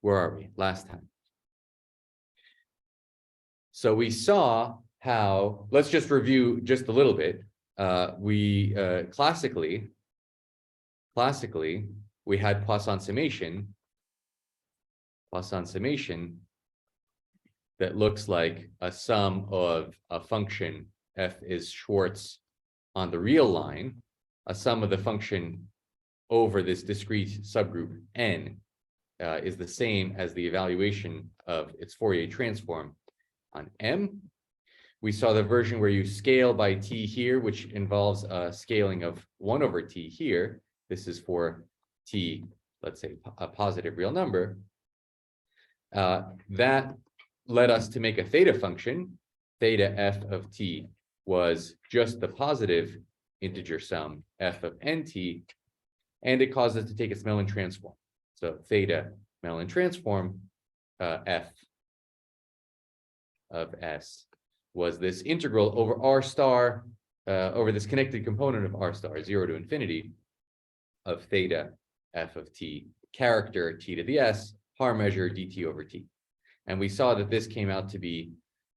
where are we? Last time. So we saw how, let's just review just a little bit. Classically, we had Poisson summation that looks like a sum of a function f is Schwartz on the real line, a sum of the function over this discrete subgroup n is the same as the evaluation of its Fourier transform on M. We saw the version where you scale by t here, which involves a scaling of 1 over t here. This is for t, let's say, a positive real number. That led us to make a theta function. Theta f of t was just the positive integer sum f of nt, and it caused us to take its Mellin transform. So theta Mellin transform f of s was this integral over r star, over this connected component of r star, 0 to infinity, of theta f of t, character t to the s, Haar measure dt over t. And we saw that this came out to be,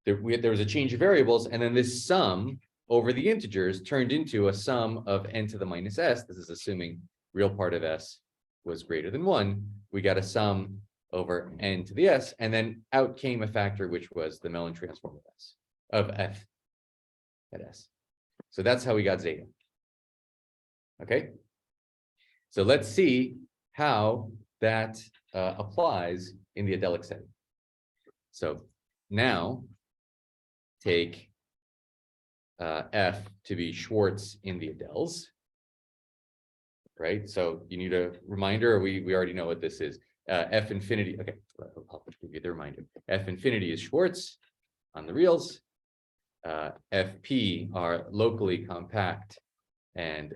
there was a change of variables, and then this sum over the integers turned into a sum of n to the minus s. This is assuming real part of s was greater than 1. We got a sum over n to the s, and then out came a factor which was the Mellin transform of s, of f at s. So that's how we got zeta. Okay, so let's see how that applies in the Adelic setting. So now take f to be Schwartz in the Adels, right? So you need a reminder, or we already know what this is. F infinity, okay, I'll give you the reminder. F infinity is Schwartz on the reals. FP are locally compact and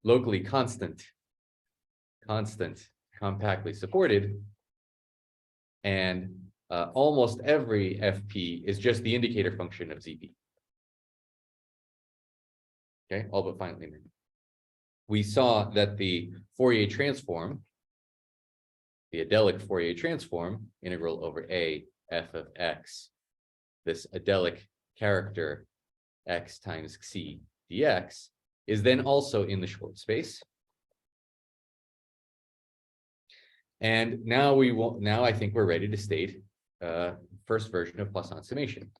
locally constant, compactly supported. And almost every FP is just the indicator function of ZP. Okay, all but finally. We saw that the Fourier transform, the Adelic Fourier transform, integral over a f of x, this Adelic character x times xi dx, is then also in the Schwartz space. And now I think we're ready to state first version of Poisson summation.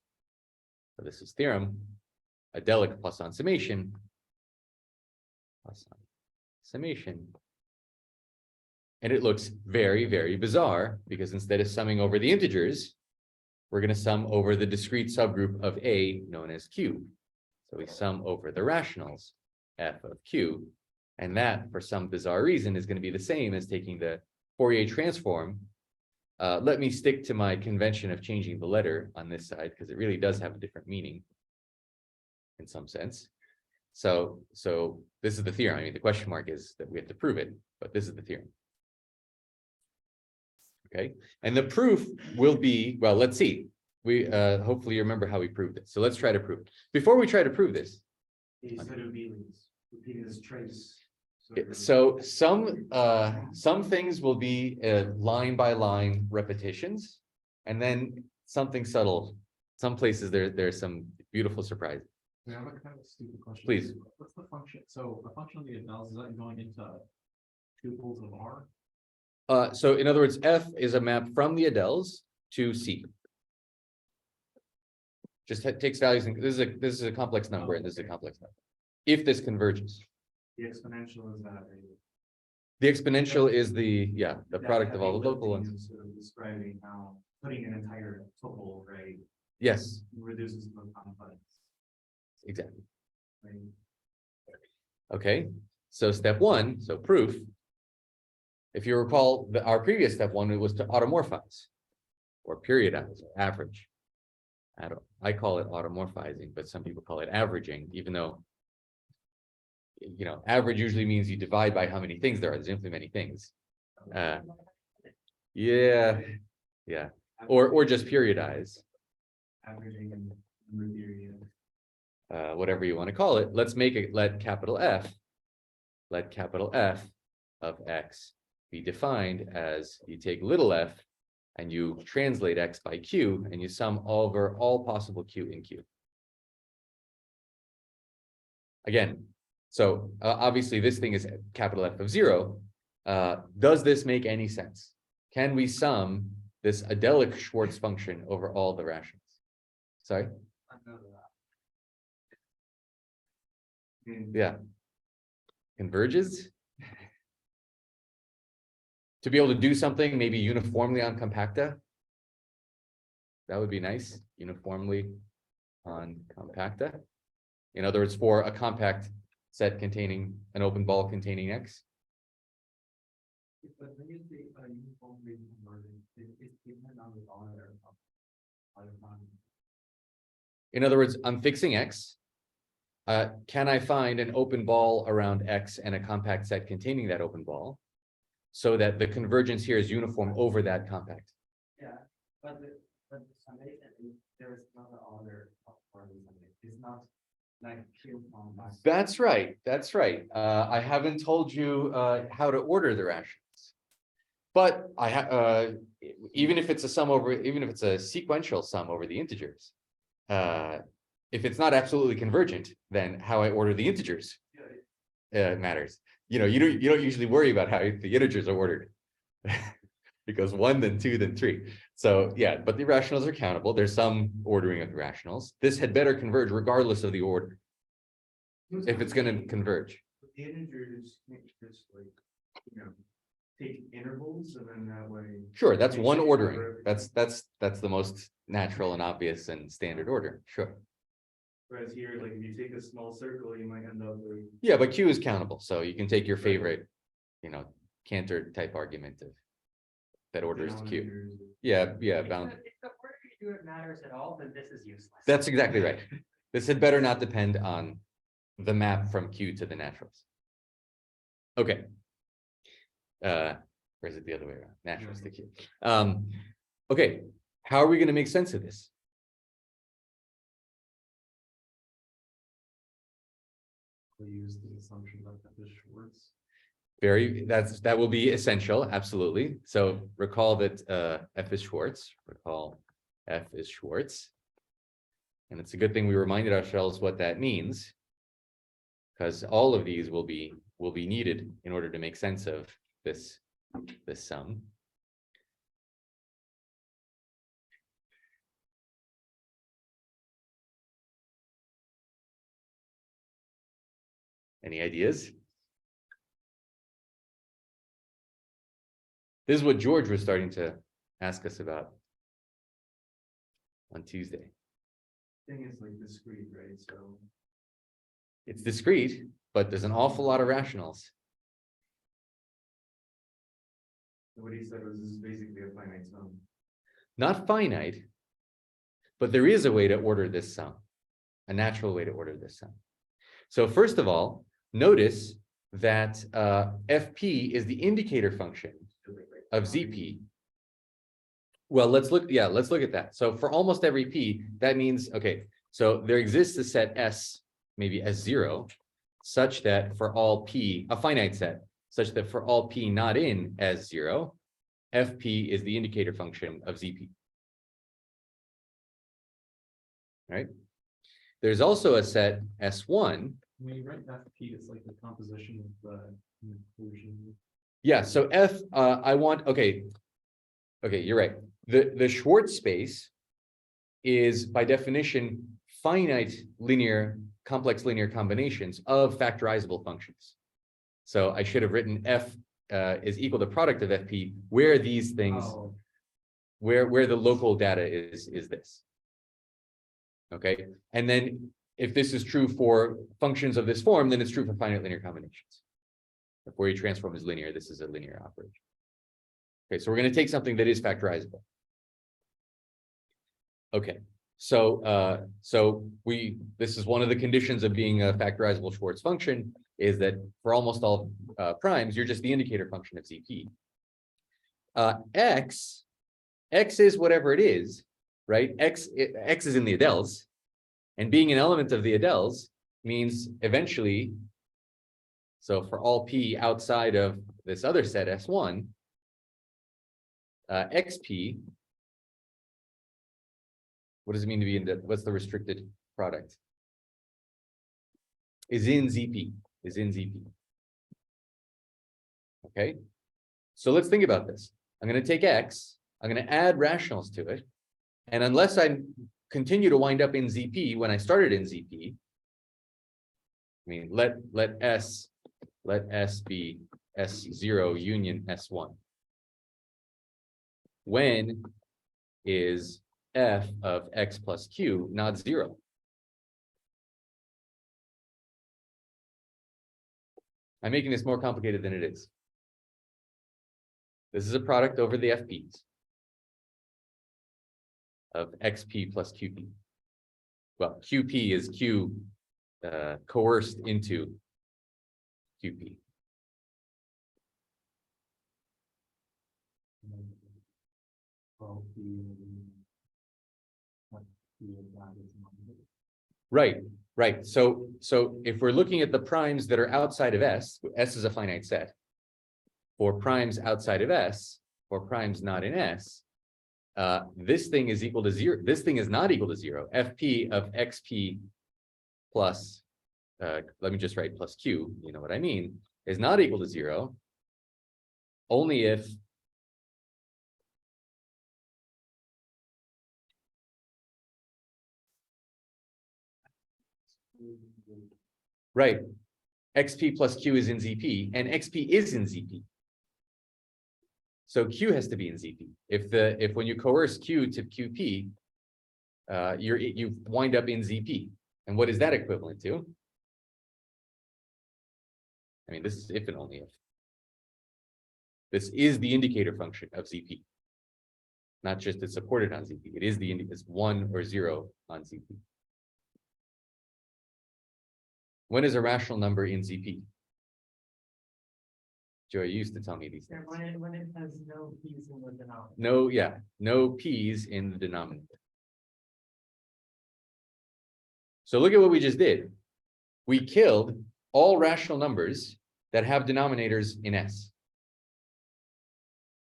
So this is theorem, Adelic Poisson summation. And it looks very, very bizarre, because instead of summing over the integers, we're going to sum over the discrete subgroup of A known as Q. So we sum over the rationals f of Q, and that, for some bizarre reason, is going to be the same as taking the Fourier transform. Let me stick to my convention of changing the letter on this side, because it really does have a different meaning in some sense. So this is the theorem. I mean, the question mark is that we have to prove it, but this is the theorem. Okay, and the proof will be, well, let's see. We hopefully you remember how we proved it. So let's try to prove it. Before we try to prove this, you said it would be repeating this trace. So some things will be line by line repetitions, and then something subtle. Some places there's some beautiful surprises. I have a kind of stupid question. Please. What's the function? So a function of the Adels, is that going into tuples of R? So in other words, f is a map from the Adels to C. Just takes values, and this is a complex number, and this is a complex number. If this converges. The exponential is that. The exponential is the product of all the local ones. Sort of describing how putting an entire tuple, right? Yes. Reduces the complex. Exactly. Right? Okay. So step one, so proof. If you recall, our previous step one, it was to automorphize or periodize or average. I call it automorphizing, but some people call it averaging, even though, you know, average usually means you divide by how many things there are. There's infinitely many things. Yeah. Or just periodize. Averaging and number theory. Whatever you want to call it. Let's make it, let capital F of x be defined as you take little f and you translate x by q, and you sum over all possible q in q. Again, so obviously this thing is capital F of 0. Does this make any sense? Can we sum this Adelic Schwartz function over all the rationals? Sorry? Yeah. Converges? To be able to do something maybe uniformly on compacta? That would be nice, uniformly on compacta. In other words, for a compact set containing an open ball containing X. But when you say uniformly converted, it depends on the order of the time. In other words, I'm fixing X. Can I find an open ball around X and a compact set containing that open ball so that the convergence here is uniform over that compact? Yeah, but the summation is there is another order for the summation. It's not like Q compact. That's right. That's right. I haven't told you how to order the rationals, but even if it's a sum over, even if it's a sequential sum over the integers, if it's not absolutely convergent, then how I order the integers matters. You don't usually worry about how the integers are ordered. It goes 1, then 2, then 3. So yeah, but the rationals are countable. There's some ordering of the rationals. This had better converge regardless of the order, if it's going to converge. The integers just take intervals, and then that way. Sure, that's one ordering. That's the most natural and obvious and standard order. Sure. Whereas here, like if you take a small circle, you might end up with. Yeah, but Q is countable, so you can take your favorite, Cantor type argument of that orders to Q. Yeah, bound. If the order you do it matters at all, then this is useless. That's exactly right. This had better not depend on the map from Q to the naturals. Okay. Or is it the other way around? Naturals to Q. Okay, how are we going to make sense of this? We use the assumption that the Schwartz. That will be essential, absolutely. So recall that F is Schwartz. Recall F is Schwartz. And it's a good thing we reminded ourselves what that means, because all of these will be needed in order to make sense of this sum. Any ideas? This is what George was starting to ask us about on Tuesday. Thing is like discrete, right? So It's discrete, but there's an awful lot of rationals. what he said was this is basically a finite sum. Not finite, but there is a way to order this sum, a natural way to order this sum. So first of all, notice that FP is the indicator function of ZP. Well, let's look at that. So for almost every P, that means, okay, so there exists a set S, maybe S0, such that for all P, a finite set, such that for all P not in S0, FP is the indicator function of ZP. Right? There's also a set S1. When you write FP, it's like the composition of the inclusion. Yeah, so F, okay, you're right. The Schwartz space is by definition finite complex linear combinations of factorizable functions. So I should have written F is equal to product of FP where these things, where the local data is this. Okay, and then if this is true for functions of this form, then it's true for finite linear combinations. The Fourier transform is linear. This is a linear operation. Okay, so we're going to take something that is factorizable. Okay, so this is one of the conditions of being a factorizable Schwartz function, is that for almost all primes, you're just the indicator function of ZP. X is whatever it is, right? X is in the Adels, and being an element of the Adels means eventually, so for all P outside of this other set S1, XP. What does it mean to be in what's the restricted product? Is in ZP, is in ZP. Okay, so let's think about this. I'm going to take X, I'm going to add rationals to it, and unless I continue to wind up in ZP when I started in ZP, I mean, let S be S0 union S1. When is f of x plus q not 0? I'm making this more complicated than it is. This is a product over the FPs of XP plus QP. Well, QP is Q coerced into QP. Right, right. So if we're looking at the primes that are outside of S, S is a finite set. For primes outside of S, or primes not in S, this thing is equal to 0. This thing is not equal to 0. FP of XP plus, let me just write plus Q, you know what I mean, is not equal to 0, only if right, XP plus Q is in ZP, and XP is in ZP. So Q has to be in ZP. If when you coerce Q to QP, you wind up in ZP. And what is that equivalent to? I mean, this is if and only if. This is the indicator function of ZP. Not just it's supported on ZP. It is it's 1 or 0 on ZP. When is a rational number in ZP? Joy used to tell me these things. When it has no p's in the denominator. No, yeah, no p's in the denominator. So look at what we just did. We killed all rational numbers that have denominators in S.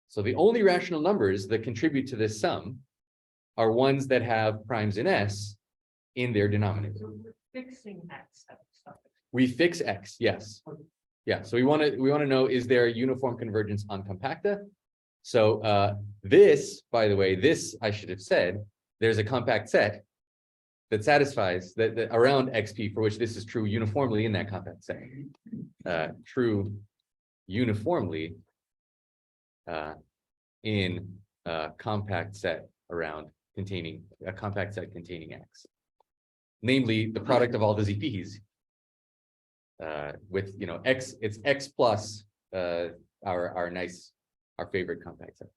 So the only rational numbers that contribute to this sum are ones that have primes in S in their denominator. So we're fixing X. We fix X, yes. Yeah, so we want to know, is there a uniform convergence on compacta? So this, by the way, this I should have said, there's a compact set that satisfies that around XP for which this is true uniformly in that compact set. True uniformly in a compact set around containing a compact set containing X. Namely, the product of all the ZPs. With X, it's X plus our favorite compact set,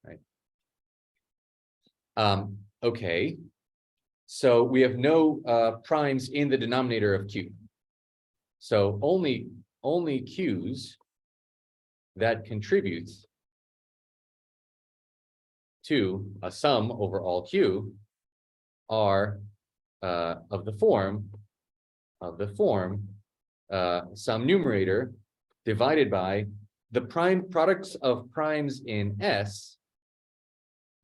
right? Okay, so we have no primes in the denominator of Q. So only Q's that contributes to a sum over all Q are of the form sum numerator divided by the prime products of primes in S,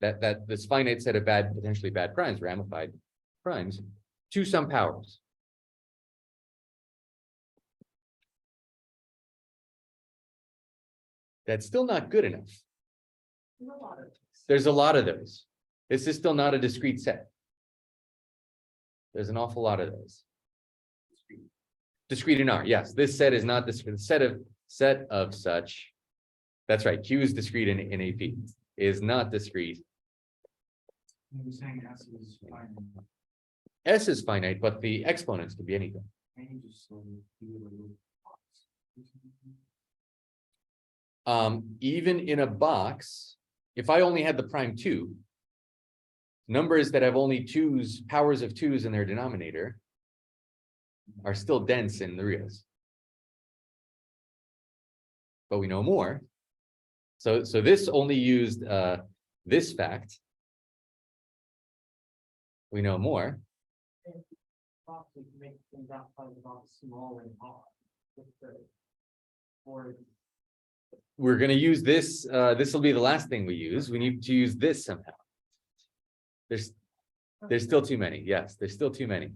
that this finite set of potentially bad primes, ramified primes, to some powers. That's still not good enough. There's a lot of those. This is still not a discrete set. There's an awful lot of those. Discrete in R, yes. This set is not discrete. Set of such. That's right. Q is discrete in AP. Is not discrete. You're saying S is finite. S is finite, but the exponents can be anything. Even in a box, if I only had the prime 2, numbers that have only powers of 2s in their denominator are still dense in the reals. But we know more. So this only used this fact. We know more. Make things outside the box small and hard. Or we're going to use this. This will be the last thing we use. We need to use this somehow. There's still too many. Yes, there's still too many.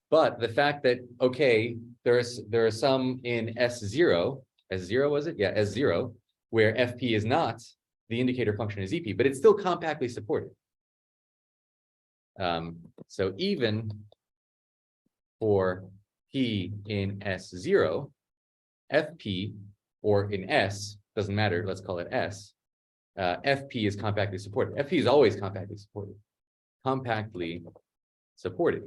But the fact that, okay, there are some in S0, S0 was it? Yeah, S0, where FP is not, the indicator function is EP, but it's still compactly supported. So even for P in S0, FP, or in S, doesn't matter, let's call it S, FP is compactly supported. FP is always compactly supported. Compactly supported.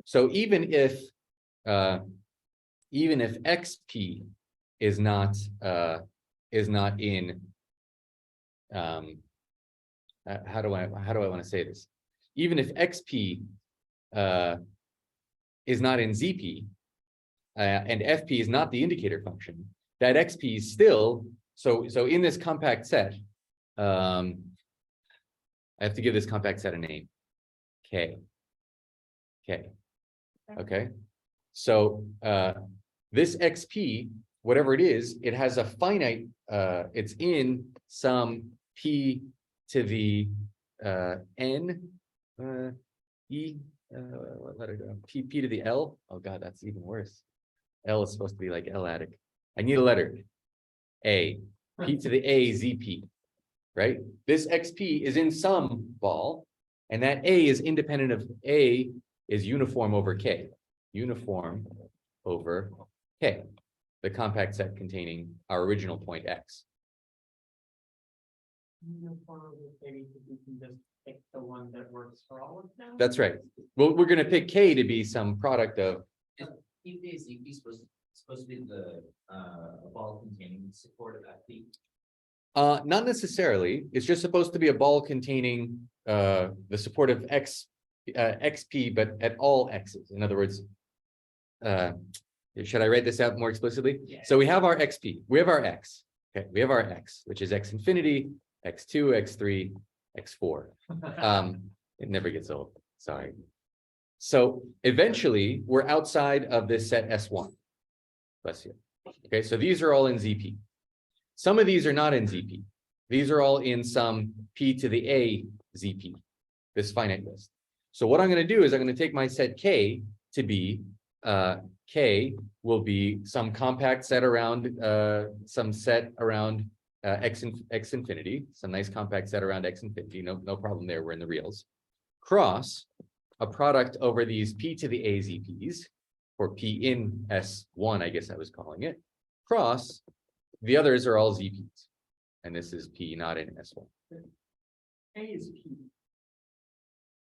So even if XP is not in how do I want to say this? Even if XP is not in ZP and FP is not the indicator function, that XP is still so in this compact set. I have to give this compact set a name. K. Okay. So this XP, whatever it is, it has a finite. It's in some P to the N E. What letter go? P to the L. Oh God, that's even worse. L is supposed to be like L-adic. I need a letter. A. P to the A ZP. Right? This XP is in some ball, and that A is independent of A is uniform over K. Uniform over K. The compact set containing our original point X. Uniform, maybe we can just pick the one that works for all of them. That's right. Well, we're going to pick K to be some product of. Is ZP supposed to be the ball containing support of FP? Not necessarily. It's just supposed to be a ball containing the support of XP, but at all X's. In other words, should I write this out more explicitly? Yeah. So we have our XP. We have our X. Okay, we have our X, which is X infinity, X2, X3, X4. It never gets old. Sorry. So eventually, we're outside of this set S1. Bless you. Okay, so these are all in ZP. Some of these are not in ZP. These are all in some P to the A ZP, this finite list. So what I'm going to do is I'm going to take my set K to be, K will be some compact set around, some set around X infinity, some nice compact set around X infinity, no problem there, we're in the reals. Cross a product over these P to the A ZPs, or P in S1, I guess I was calling it, cross, the others are all ZPs, and this is P not in S1. A is P.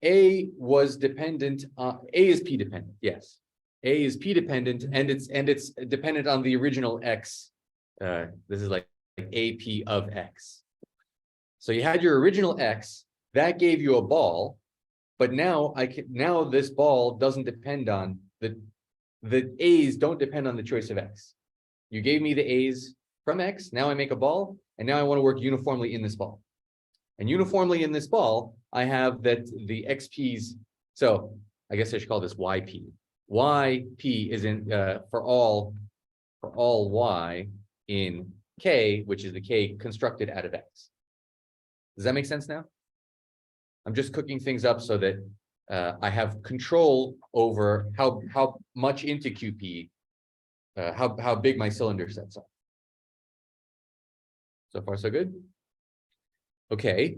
A was dependent on, A is P dependent, yes. A is P dependent, and it's dependent on the original X. This is like AP of X. So you had your original X, that gave you a ball, but now now this ball doesn't depend on the A's don't depend on the choice of X. You gave me the A's from X, now I make a ball, and now I want to work uniformly in this ball. And uniformly in this ball, I have that the XP's, so I guess I should call this YP. YP is in for all Y in K, which is the K constructed out of X. Does that make sense now? I'm just cooking things up so that I have control over how much into QP, how big my cylinder sets are. So far, so good. Okay.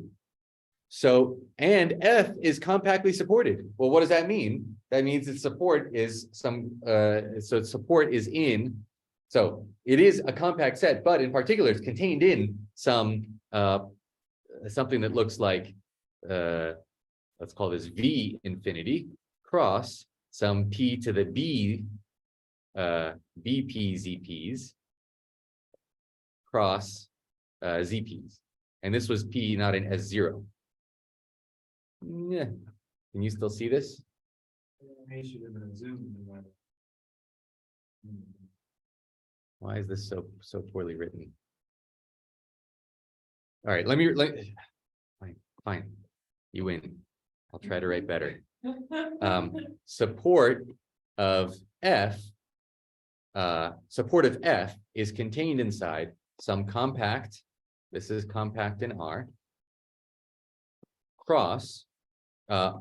So, and F is compactly supported. Well, what does that mean? That means its support is some, so its support is in, so it is a compact set, but in particular, it's contained in some, something that looks like, let's call this V infinity cross some P to the B, BP ZPs cross ZPs. And this was P not in S0. Yeah. Can you still see this? Why is this so poorly written? All right, fine. You win. I'll try to write better. Support of F support of F is contained inside some compact, this is compact in R, cross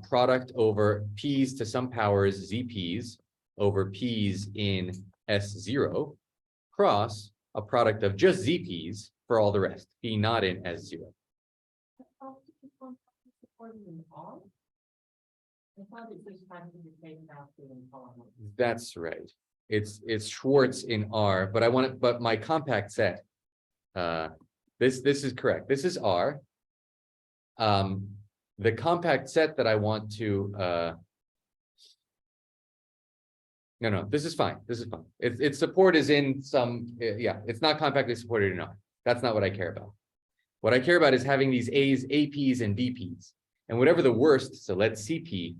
product over P's to some powers ZP's over P's in S0 cross a product of just ZP's for all the rest, P not in S0. That's right. It's Schwartz in R, but I want it, but my compact set. This is correct. This is R. The compact set that I want to no, this is fine. This is fine. Its support is in some, yeah, it's not compactly supported in R. That's not what I care about. What I care about is having these A's, AP's, and BP's. And whatever the worst, so let CP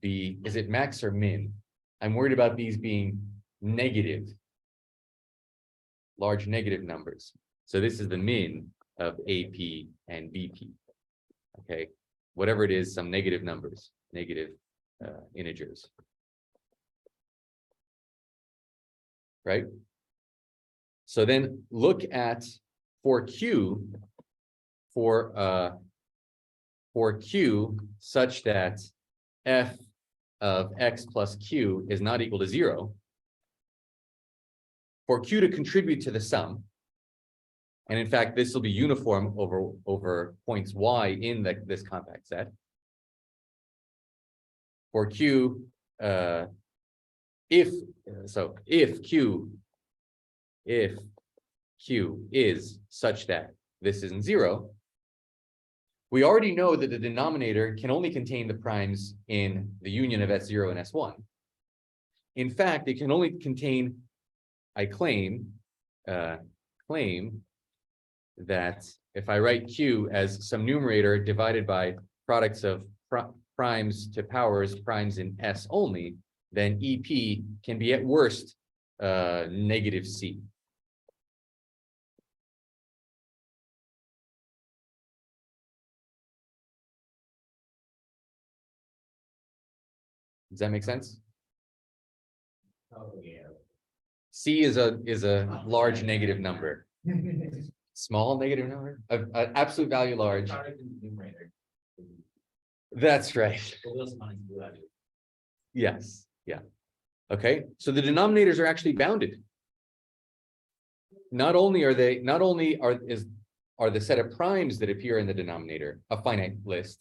be, is it max or min? I'm worried about these being negative, large negative numbers. So this is the min of AP and BP. Okay, whatever it is, some negative numbers, negative integers. Right? So then look at for Q such that F of X plus Q is not equal to 0. For Q to contribute to the sum, and in fact, this will be uniform over points Y in this compact set. For Q, if Q is such that this isn't 0, we already know that the denominator can only contain the primes in the union of S0 and S1. In fact, it can only contain, I claim that if I write Q as some numerator divided by products of primes to powers primes in S only, then EP can be at worst negative C. Does that make sense? Oh, yeah. C is a large negative number. Small negative number? An absolute value large. Product in the numerator. That's right. So those lines do that. Yes. Yeah. Okay. So the denominators are actually bounded. Not only are the set of primes that appear in the denominator a finite list,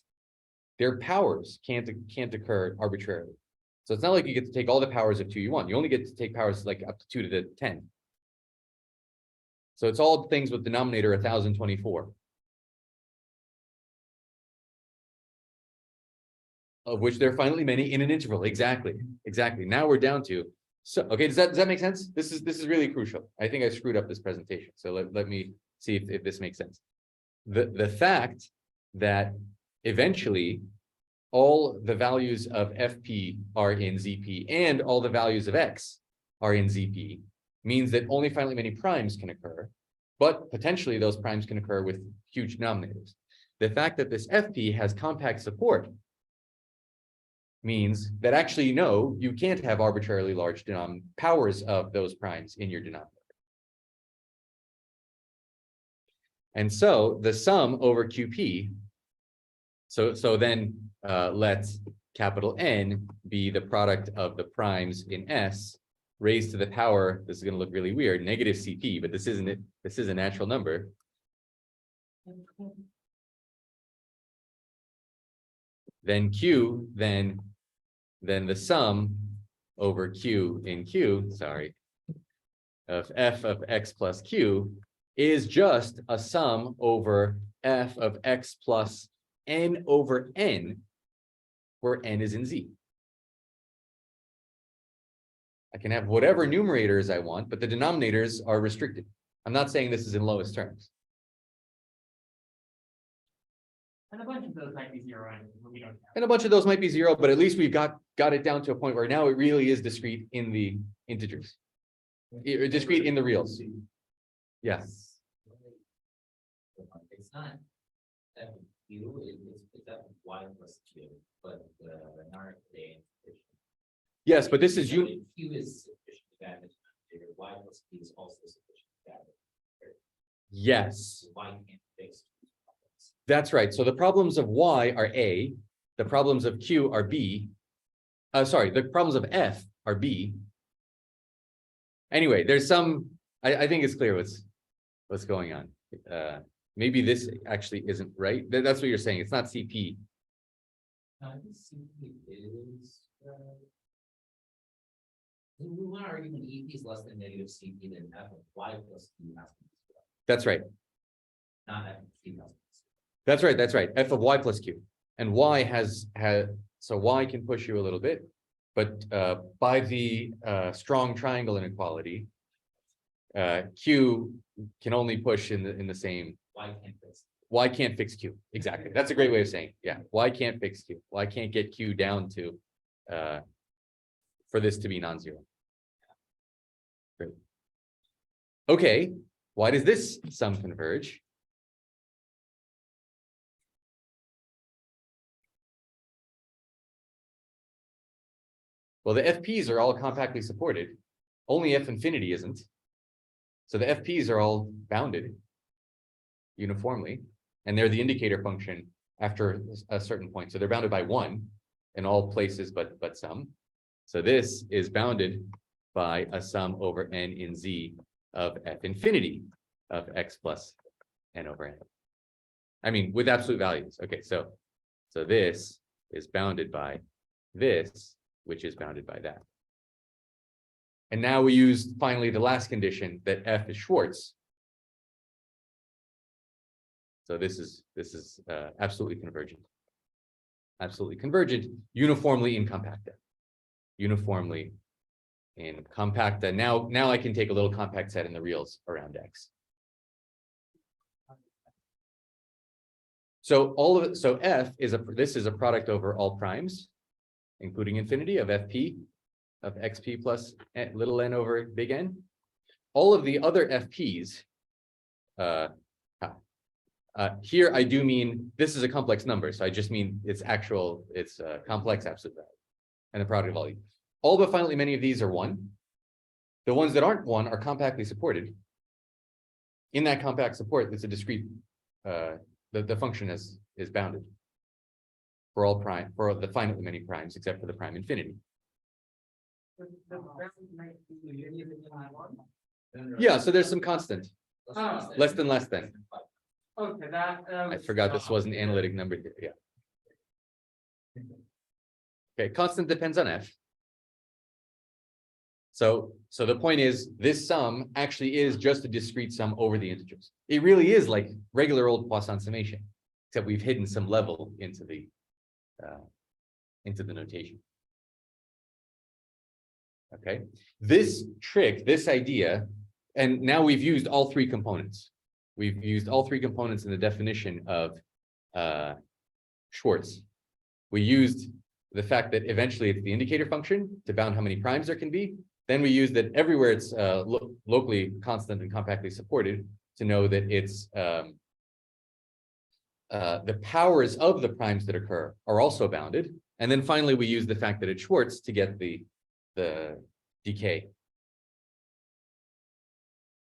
their powers can't occur arbitrarily. So it's not like you get to take all the powers of 2 you want. You only get to take powers like up to 2 to the 10. So it's all things with denominator 1024. Of which there are finally many in an interval. Exactly. Now we're down to, so okay, does that make sense? This is really crucial. I think I screwed up this presentation. So let me see if this makes sense. The fact that eventually all the values of FP are in ZP and all the values of X are in ZP means that only finally many primes can occur, but potentially those primes can occur with huge denominators. The fact that this FP has compact support means that actually, no, you can't have arbitrarily large powers of those primes in your denominator. And so the sum over QP, so then let's capital N be the product of the primes in S raised to the power, this is going to look really weird, negative CP, but this isn't it. This is a natural number. Then Q, then the sum over Q in Q, sorry, of F of X plus Q is just a sum over F of X plus N over N, where N is in Z. I can have whatever numerators I want, but the denominators are restricted. I'm not saying this is in lowest terms. And a bunch of those might be 0 and we don't have. And a bunch of those might be 0, but at least we've got it down to a point where now it really is discrete in the integers. Discrete in the reals. Yes. It's not F of Q, it's F of Y plus Q, but the narrative today. Yes, but this is So you. if Q is sufficiently bounded, Y plus Q is also sufficiently bounded. Yes, So Y can't fix. that's right. So the problems of Y are A, the problems of Q are B. Sorry, the problems of F are B. Anyway, there's some, I think it's clear what's going on. Maybe this actually isn't right. That's what you're saying. It's not CP. I think CP is. We want to argue when EP is less than negative CP, then F of Y plus Q has to be zero, That's right. not F of Q has to be zero. That's right. That's right. F of Y plus Q. And Y so Y can push you a little bit, but by the strong triangle inequality, Q can only push in the same. Y can't fix. Y can't fix Q. Exactly. That's a great way of saying, yeah, Y can't fix Q. Y can't get Q down to for this to be non-zero. Great. Okay, why does this sum converge? Well, the FPs are all compactly supported. Only F infinity isn't. So the FPs are all bounded uniformly, and they're the indicator function after a certain point. So they're bounded by 1 in all places but some. So this is bounded by a sum over n in Z of F infinity of X plus n over n. I mean, with absolute values. Okay, so this is bounded by this, which is bounded by that. And now we use finally the last condition that F is Schwartz. So this is absolutely convergent. Absolutely convergent, uniformly in compacta. Uniformly in compacta. Now I can take a little compact set in the reals around X. So F is this is a product over all primes, including infinity of FP of XP plus little n over big N. All of the other FPs, here I do mean this is a complex number, so I just mean it's complex absolute value and the product of all these. All but finally many of these are 1. The ones that aren't 1 are compactly supported. In that compact support, it's a discrete. The function is bounded for all prime for the finitely many primes except for the prime infinity. Yeah, so there's some constant. Less than. Okay, that. I forgot this was an analytic number here. Yeah. Okay, constant depends on F. So the point is, this sum actually is just a discrete sum over the integers. It really is like regular old Poisson summation, except we've hidden some level into the notation. Okay, this trick, this idea, and now we've used all 3 components. We've used all 3 components in the definition of Schwartz. We used the fact that eventually it's the indicator function to bound how many primes there can be. Then we use that everywhere it's locally constant and compactly supported to know that it's the powers of the primes that occur are also bounded. And then finally, we use the fact that it's Schwartz to get the decay.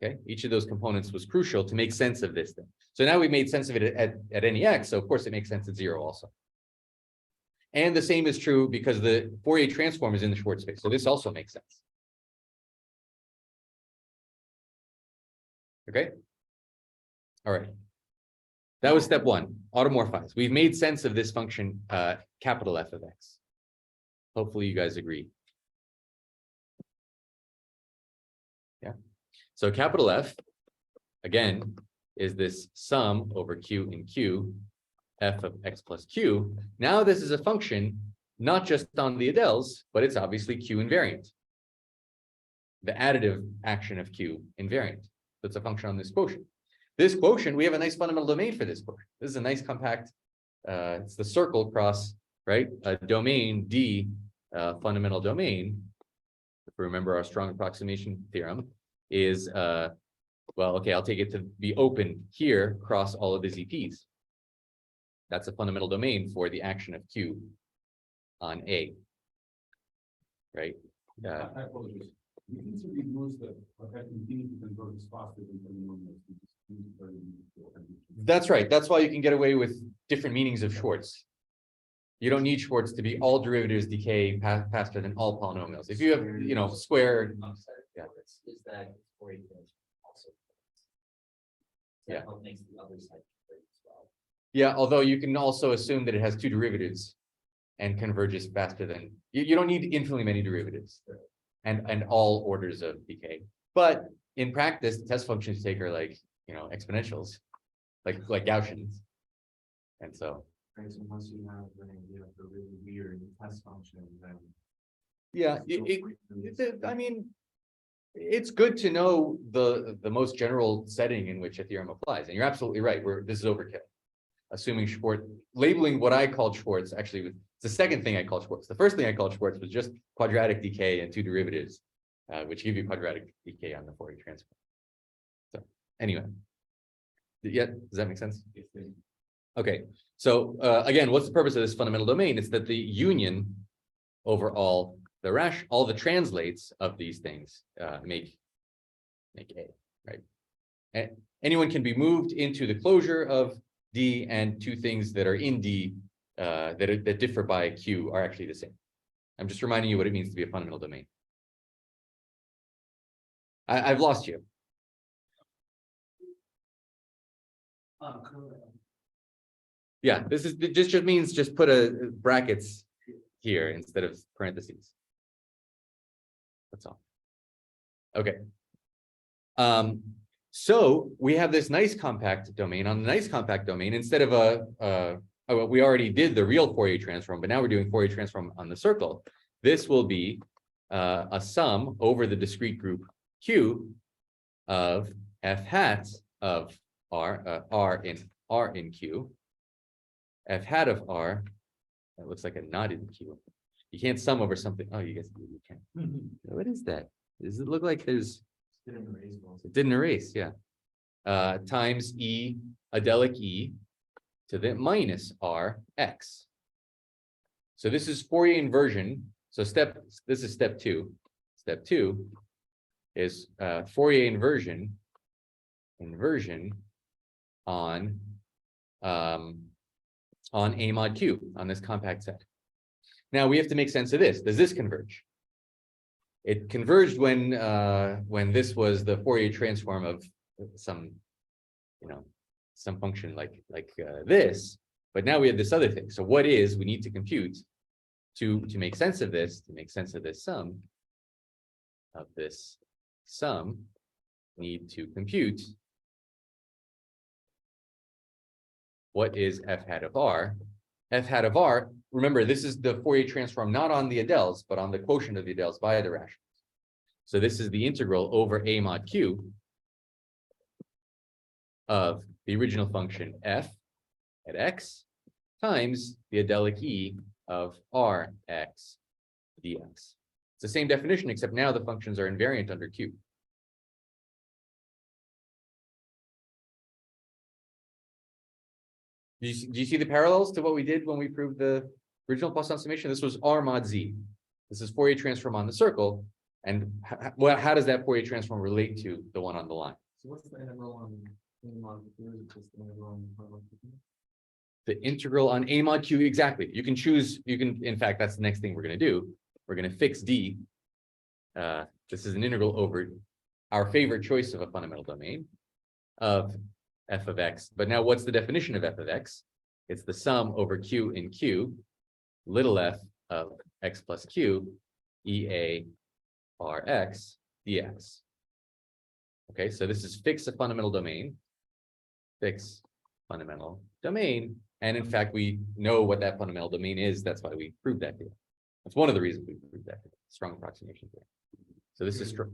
Okay, each of those components was crucial to make sense of this thing. So now we made sense of it at any x, so of course it makes sense at 0 also. And the same is true because the Fourier transform is in the Schwartz space, so this also makes sense. Okay. All right. That was step 1, automorphize. We've made sense of this function, capital F of x. Hopefully you guys agree. Yeah. So capital F, again, is this sum over Q in Q, F of x plus Q. Now this is a function, not just on the Adels, but it's obviously Q invariant. The additive action of Q invariant. So it's a function on this quotient. This quotient, we have a nice fundamental domain for this quotient. This is a nice compact, it's the circle cross, right? A domain D, fundamental domain, if we remember our strong approximation theorem, is, well, okay, I'll take it to be open here across all of the ZPs. That's a fundamental domain for the action of Q on A. right? I apologize. You can simply use the, that continue to convert as faster than polynomials. You just use it very easily. That's right. That's why you can get away with different meanings of Schwartz. You don't need Schwartz to be all derivatives decay faster than all polynomials. If you have, you know, square. Yeah. Is that Fourier transform also? Yeah. What makes the other side converge as well? Yeah, although you can also assume that it has two derivatives and converges faster than, you don't need infinitely many derivatives and all orders of decay. But in practice, the test functions take are like, you know, exponentials, like Gaussians. And so, Right, so once you have the really weird test function, then. yeah, I mean, it's good to know the most general setting in which a theorem applies. And you're absolutely right. This is overkill. Assuming Schwartz, labeling what I called Schwartz, actually, it's the second thing I called Schwartz. The first thing I called Schwartz was just quadratic decay and two derivatives, which give you quadratic decay on the Fourier transform. So anyway, yeah, does that make sense? Okay, so again, what's the purpose of this fundamental domain? It's that the union over all the translates of these things make A, right? And anyone can be moved into the closure of D, and two things that are in D that differ by Q are actually the same. I'm just reminding you what it means to be a fundamental domain. I've lost you. Yeah, this just means just put a brackets here instead of parentheses. That's all. Okay. So we have this nice compact domain. On the nice compact domain, instead of we already did the real Fourier transform, but now we're doing Fourier transform on the circle. This will be a sum over the discrete group Q of f hat of R in Q. F hat of R, that looks like a not in Q. You can't sum over something. Oh, you guys, you can. What is that? Does it look like there's? It didn't erase, yeah. Times E, Adelic E to the minus R X. So this is Fourier inversion. So this is step 2. Step 2 is Fourier inversion on A mod Q, on this compact set. Now we have to make sense of this. Does this converge? It converged when this was the Fourier transform of some, you know, some function like this. But now we have this other thing. So what is we need to compute to make sense of this? To make sense of this sum, need to compute what is f hat of R. F hat of R, remember, this is the Fourier transform not on the Adels, but on the quotient of the Adels by the rationals. So this is the integral over A mod Q of the original function f at x times the Adelic E of Rx dx. It's the same definition, except now the functions are invariant under Q. Do you see the parallels to what we did when we proved the original Poisson summation? This was R mod Z. This is Fourier transform on the circle. And how does that Fourier transform relate to the one on the line? So what's the integral on A mod Q? Is it just the integral on The integral on A mod Q, exactly. You can choose, in fact, that's the next thing we're going to do. We're going to fix D. This is an integral over our favorite choice of a fundamental domain of f of x. But now what's the definition of f of x? It's the sum over Q in Q, little f of x plus Q, EA Rx dx. Okay, so this is fix a fundamental domain. Fix fundamental domain. And in fact, we know what that fundamental domain is. That's why we proved that here. That's one of the reasons we proved that here. Strong approximation here. So this is strong.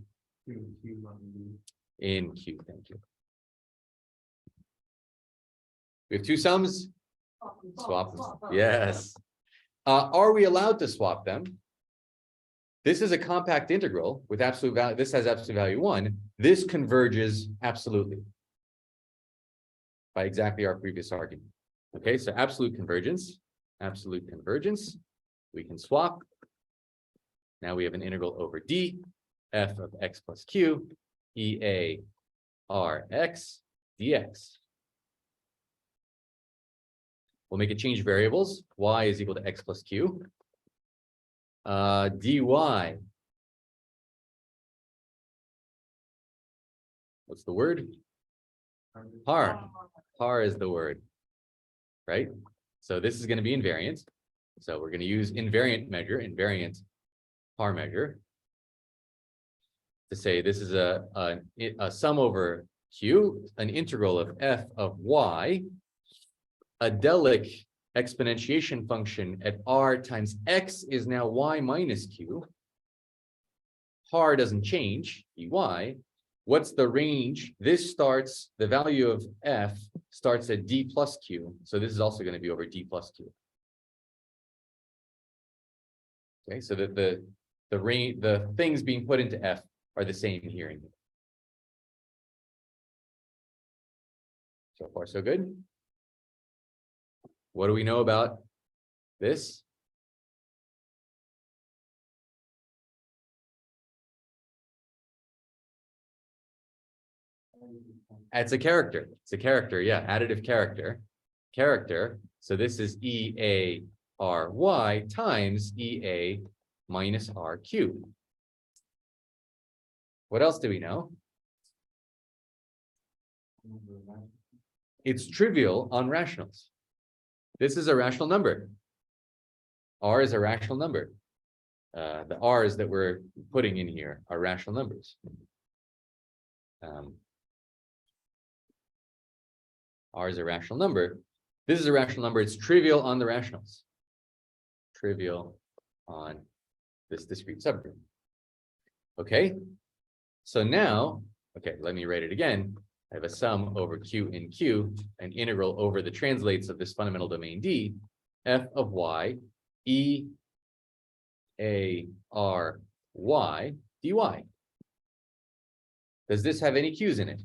In Q, thank you. We have two sums. Swap them. Yes. Are we allowed to swap them? This is a compact integral with absolute value. This has absolute value 1. This converges absolutely by exactly our previous argument. Okay, so absolute convergence. We can swap. Now we have an integral over d, f of x plus q, EA Rx dx. We'll make a change variables. Y is equal to x plus q. Dy. What's the word? Har. Har is the word, right? So this is going to be invariant. So we're going to use invariant measure, invariant har measure, to say this is a sum over q, an integral of f of y, Adelic exponentiation function at r times x is now y minus q. Har doesn't change, dy. What's the range? This starts, the value of f starts at d plus q. So this is also going to be over d plus q. Okay, so that the range, the things being put into f are the same here and here. So far, so good. What do we know about this? It's a character. It's a character, yeah, additive character. Character. So this is EA RY times EA minus RQ. What else do we know? It's trivial on rationals. This is a rational number. R is a rational number. The R's that we're putting in here are rational numbers. R is a rational number. This is a rational number. It's trivial on the rationals. Trivial on this discrete subgroup. Okay. So now, okay, let me write it again. I have a sum over Q in Q, an integral over the translates of this fundamental domain D, f of y, E A R Y dy. Does this have any Q's in it?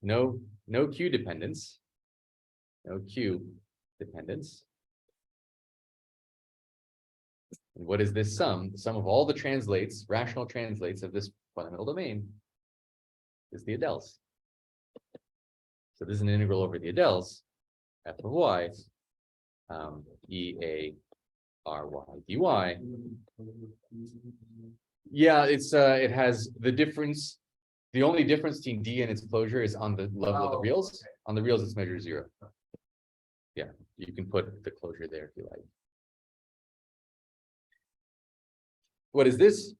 No Q dependence. No Q dependence. And what is this sum? The sum of all the translates, rational translates of this fundamental domain is the Adels. So this is an integral over the Adels, f of y, E A R Y dy. Yeah, it has the difference. The only difference between D and its closure is on the level of the reals. Okay. On the reals, it's measure 0. Yeah, you can put the closure there if you like. What is this?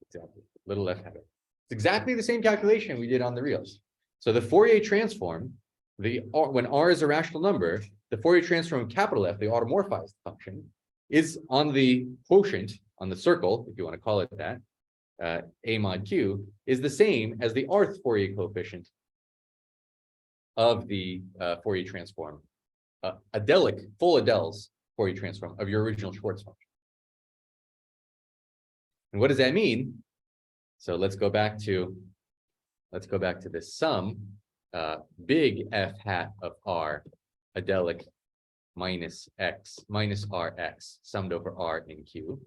Exactly. Little left header. It's exactly the same calculation we did on the reals. So the Fourier transform, when R is a rational number, the Fourier transform of capital F, the automorphized function, is on the quotient, on the circle, if you want to call it that, A mod Q, is the same as the rth Fourier coefficient of the Fourier transform, Adelic, full Adels Fourier transform of your original Schwartz function. And what does that mean? So let's go back to this sum, big F hat of R, Adelic minus X minus RX summed over R in Q.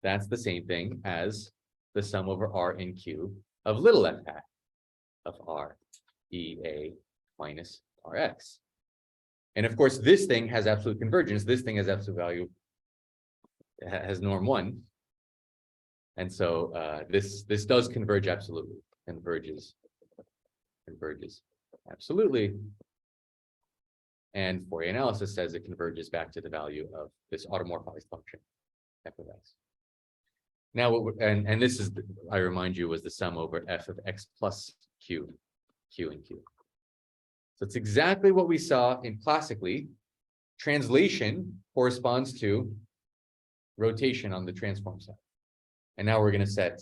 That's the same thing as the sum over R in Q of little f hat of R, EA minus RX. And of course, this thing has absolute convergence. This thing has absolute value, has norm 1. And so this does converge absolutely, converges absolutely. And Fourier analysis says it converges back to the value of this automorphized function, f of x. Now, and this is, I remind you, was the sum over f of x plus q, q and q. So it's exactly what we saw in classically. Translation corresponds to rotation on the transform side. And now we're going to set,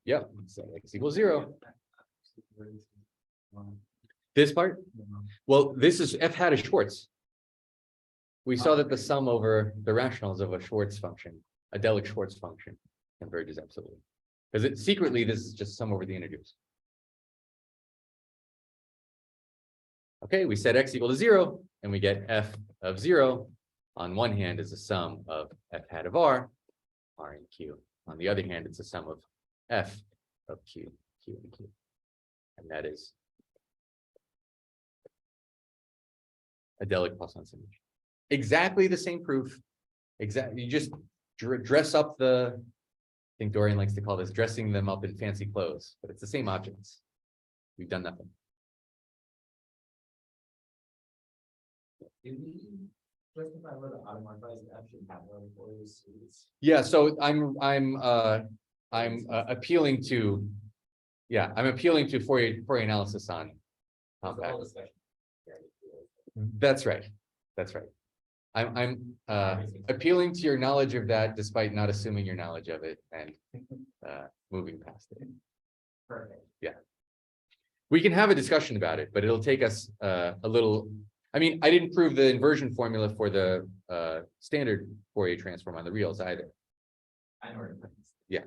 yep, so x equals 0. This part? Well, this is f hat of Schwartz. We saw that the sum over the rationals of a Schwartz function, Adelic Schwartz function, converges absolutely. Because it secretly, this is just sum over the integers. Okay, we set x equal to 0, and we get f of 0 on one hand is a sum of f hat of r and q. On the other hand, it's a sum of f of q, and q. And that is Adelic Poisson summation. Exactly the same proof. Exactly. You just dress up the, I think Dorian likes to call this dressing them up in fancy clothes, but it's the same objects. We've done nothing. Did we justify whether automorphized f should have a Fourier series? Yeah, so I'm appealing to, yeah, I'm appealing to Fourier analysis on The whole compact. discussion. That's right. That's right. I'm appealing to your knowledge of that despite not assuming your knowledge of it and moving past it. Perfect. We can have a discussion about it, but it'll take us a little. I mean, I didn't prove the inversion formula for the standard Fourier transform on the reals either. I know where it is.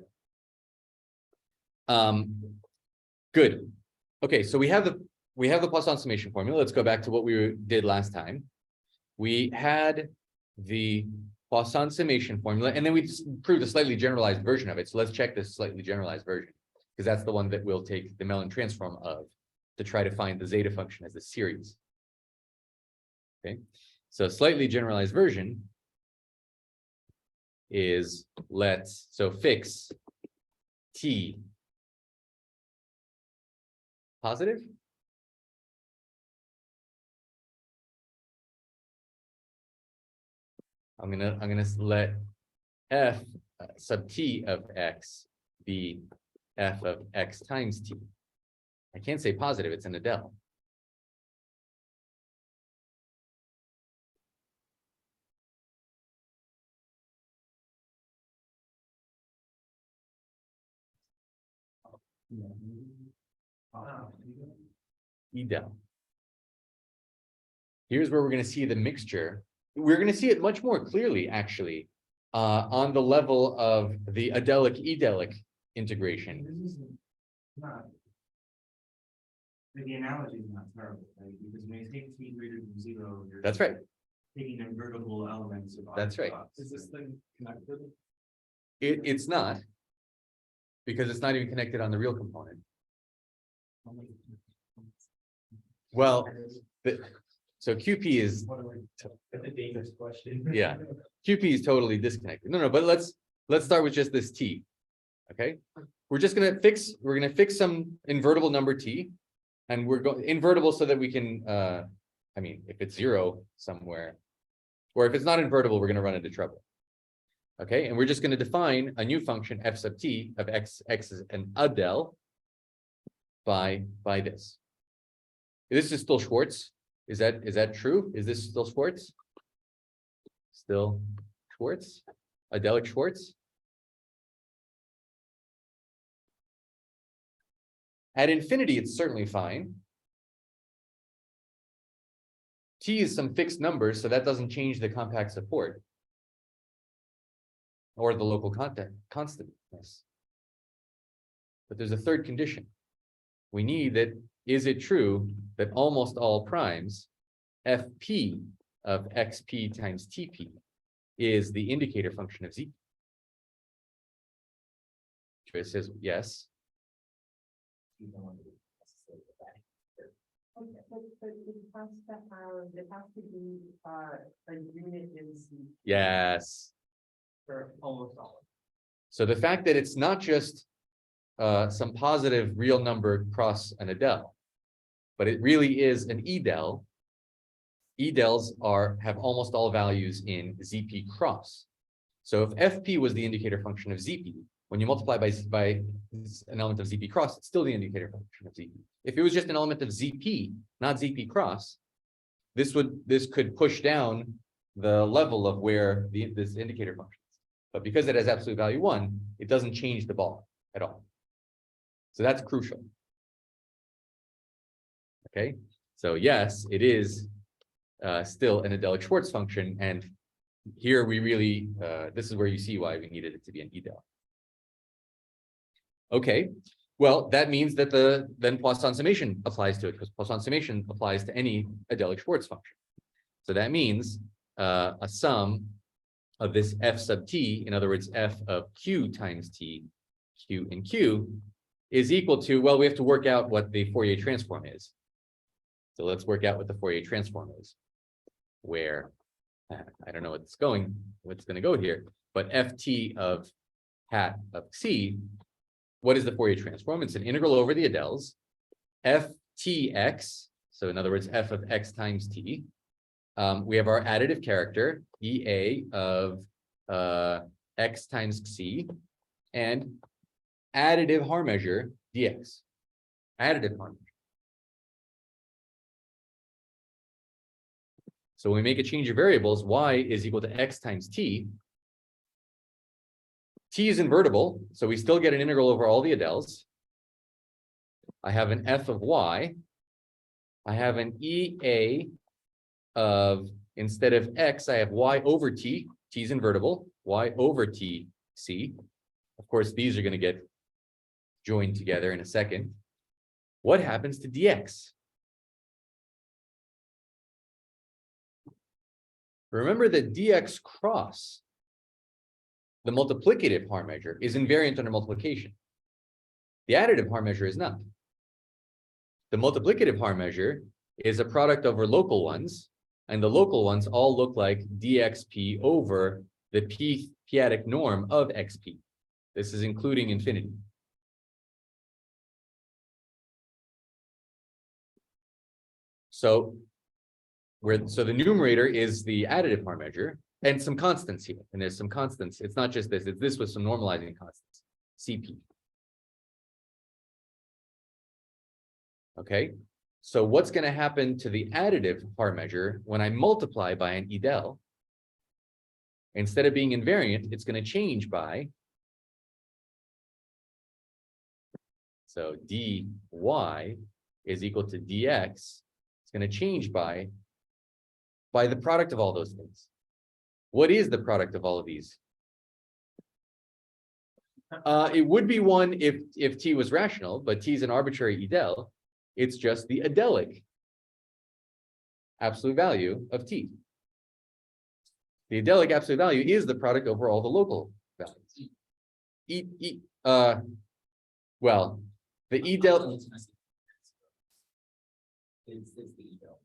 Good. Okay, so we have the Poisson summation formula. Let's go back to what we did last time. We had the Poisson summation formula, and then we just proved a slightly generalized version of it. So let's check this slightly generalized version, because that's the one that we'll take the Mellin transform of to try to find the zeta function as a series. Okay, so slightly generalized version is so fix t positive. I'm gonna let f sub t of x be f of x times t. I can't say positive, it's an Adel. Edel. Here's where we're going to see the mixture. We're going to see it much more clearly, actually, on the level of the Adelic-Edelic integration. This is not. The analogy is not terrible, right? Because when you take t greater than 0, you're That's right. taking invertible elements of. That's right. Is this thing connected? It's not, because it's not even connected on the real component. Well, so QP is, That's a dangerous question. yeah, QP is totally disconnected. No, but let's start with just this t. Okay, we're gonna fix some invertible number t, and we're going invertible so that we can, I mean, if it's 0 somewhere, or if it's not invertible, we're gonna run into trouble. Okay, and we're just gonna define a new function f sub t of x is an Adel by this. This is still Schwartz. Is that true? Is this still Schwartz? Still Schwartz? Adelic Schwartz? At infinity, it's certainly fine. T is some fixed number, so that doesn't change the compact support or the local constantness. But there's a third condition. We need that, is it true that almost all primes, fp of xp times tp is the indicator function of z? It says yes. You don't want to necessarily go back. Okay, but it has to be a unit in Z Yes. For almost all. So the fact that it's not just some positive real number cross an Adel, but it really is an Edel. Edels have almost all values in ZP cross. So if FP was the indicator function of ZP, when you multiply by an element of ZP cross, it's still the indicator function of ZP. If it was just an element of ZP, not ZP cross, this could push down the level of where this indicator function is. But because it has absolute value 1, it doesn't change the ball at all. So that's crucial. Okay, so yes, it is still an Adelic Schwartz function, and here we really this is where you see why we needed it to be an Edel. Okay, well, that means that then Poisson summation applies to it, because Poisson summation applies to any Adelic Schwartz function. So that means a sum of this f sub t, in other words, f of q times t, q and q, is equal to, well, we have to work out what the Fourier transform is. So let's work out what the Fourier transform is, where I don't know what's going to go here, but ft of hat of c, what is the Fourier transform? It's an integral over the Adels, ftx, so in other words, f of x times t. We have our additive character, ea of x times c, and additive Haar measure dx. Additive Haar measure. So when we make a change of variables, y is equal to x times t. T is invertible, so we still get an integral over all the Adels. I have an f of y. I have an ea of, instead of x, I have y over t. T is invertible, y over t c. Of course, these are going to get joined together in a second. What happens to dx? Remember that dx cross the multiplicative Haar measure is invariant under multiplication. The additive Haar measure is not. The multiplicative Haar measure is a product over local ones, and the local ones all look like dxp over the p-adic norm of xp. This is including infinity. So the numerator is the additive Haar measure and some constants here. And there's some constants. It's not just this, it's this with some normalizing constants, Cp. Okay, so what's going to happen to the additive Haar measure when I multiply by an Edel? Instead of being invariant, it's going to change by, so dy is equal to dx. It's going to change by the product of all those things. What is the product of all of these? It would be one if t was rational, but t is an arbitrary Edel. It's just the Adelic absolute value of t. The Adelic absolute value is the product over all the local values. Well, the Edel. It's the Edel.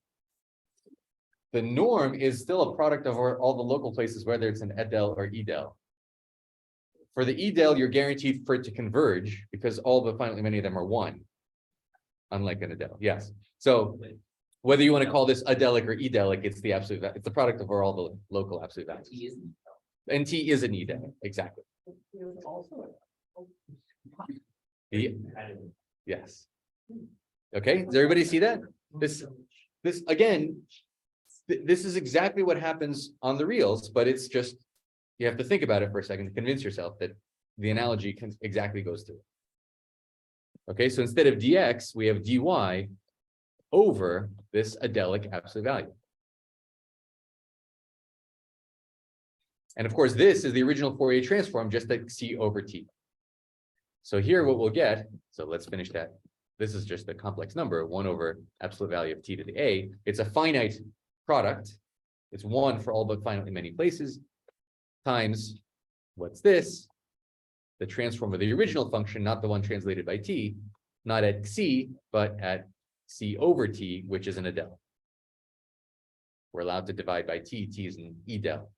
The norm is still a product over all the local places, whether it's an Adel or Edel. For the Edel, you're guaranteed for it to converge because all but finally many of them are one, unlike an Adel. Yes. So whether you want to call this Adelic or Edelic, it's the absolute. It's the product over all the local absolute values. T isn't. And T is an Edel, exactly. Yes. Okay. Does everybody see that? This again. This is exactly what happens on the reals, but it's just, you have to think about it for a second to convince yourself that the analogy exactly goes through. Okay, so instead of dx, we have dy over this Adelic absolute value. And of course, this is the original Fourier transform, just like c over t. So here what we'll get, so let's finish that. This is just a complex number, 1 over absolute value of t to the a. It's a finite product. It's 1 for all but finitely many places, times, what's this? The transform of the original function, not the one translated by t, not at c, but at c over t, which is an Adel. We're allowed to divide by t, t is an Edel.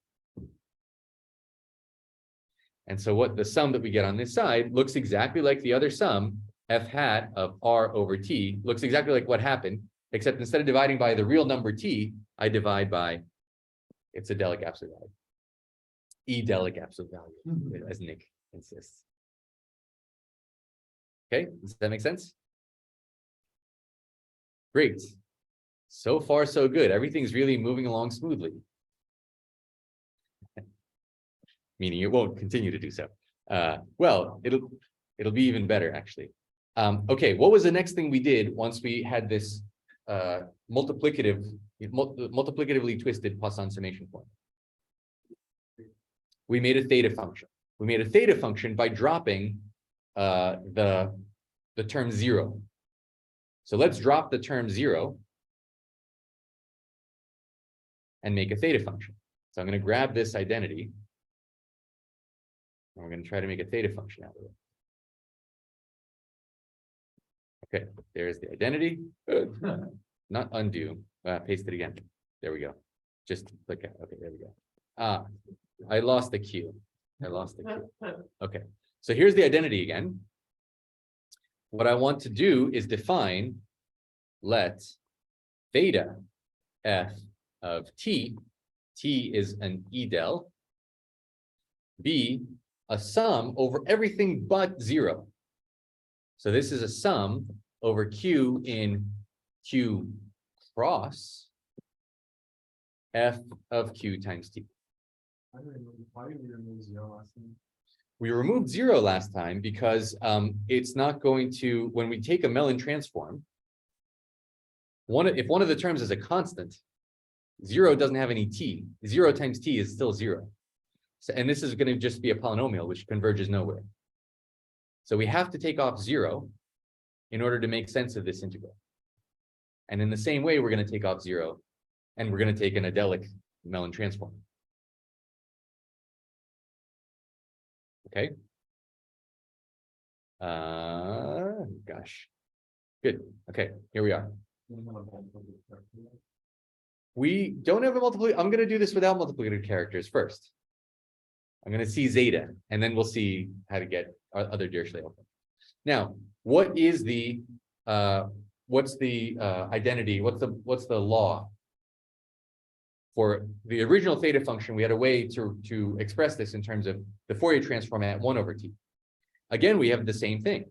And so what the sum that we get on this side looks exactly like the other sum, f hat of r over t, looks exactly like what happened, except instead of dividing by the real number t, I divide by its Adelic absolute value. Edelic absolute value, as Nick insists. Okay, does that make sense? Great. So far, so good. Everything's really moving along smoothly. Meaning it won't continue to do so. Well, it'll be even better, actually. Okay, what was the next thing we did once we had this multiplicatively twisted Poisson summation form? We made a theta function. We made a theta function by dropping the term 0. So let's drop the term 0 and make a theta function. So I'm going to grab this identity, and we're going to try to make a theta function out of it. Okay, there's the identity. Not undo. Paste it again. There we go. Just click it. Okay, there we go. I lost the Q. Okay, so here's the identity again. What I want to do is define, let theta f of t is an E del, be a sum over everything but 0. So this is a sum over Q in Q cross f of Q times t. Why did we remove 0 last time? We removed 0 last time because it's not going to, when we take a Mellin transform, if one of the terms is a constant, 0 doesn't have any t. 0 times t is still 0. So, and this is going to just be a polynomial which converges nowhere. So we have to take off 0 in order to make sense of this integral. And in the same way, we're going to take off 0 and we're going to take an Adelic Mellin transform. Okay. Gosh. Good. Okay, here we are. We don't have a multiplicative. I'm going to do this without multiplicative characters first. I'm going to see zeta, and then we'll see how to get other Dirichlet. Now, what is the identity? What's the law? For the original theta function, we had a way to express this in terms of the Fourier transform at 1 over t. Again, we have the same thing.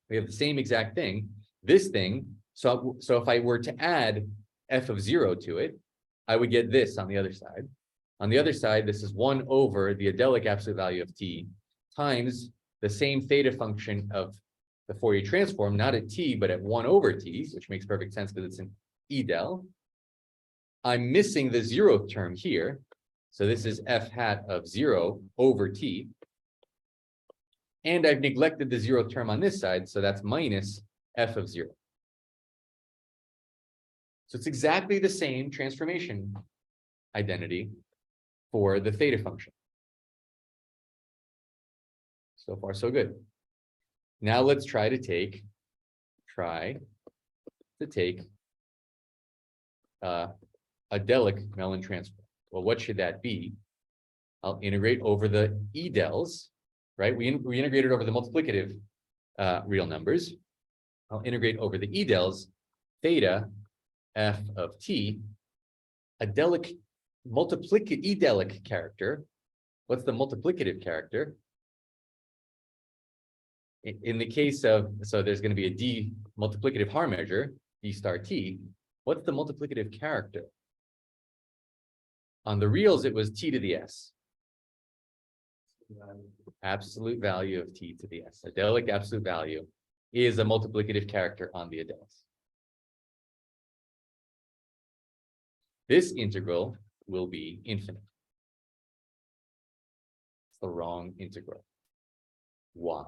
We have the same exact thing. This thing, so if I were to add f of 0 to it, I would get this on the other side. On the other side, this is 1 over the Adelic absolute value of t times the same theta function of the Fourier transform, not at t, but at 1 over t, which makes perfect sense because it's an E del. I'm missing the 0th term here. So this is f hat of 0 over t. And I've neglected the 0th term on this side, so that's minus f of 0. So it's exactly the same transformation identity for the theta function. So far, so good. Now let's try to take Adelic Mellin transform. Well, what should that be? I'll integrate over the E dels, right? We integrated over the multiplicative real numbers. I'll integrate over the E dels, theta f of t, Adelic Edelic character. What's the multiplicative character? In the case of, so there's going to be a d multiplicative Haar measure, d star t. What's the multiplicative character? On the reals, it was t to the s. Absolute value of t to the s. Adelic absolute value is a multiplicative character on the Adels. This integral will be infinite. It's the wrong integral. Why?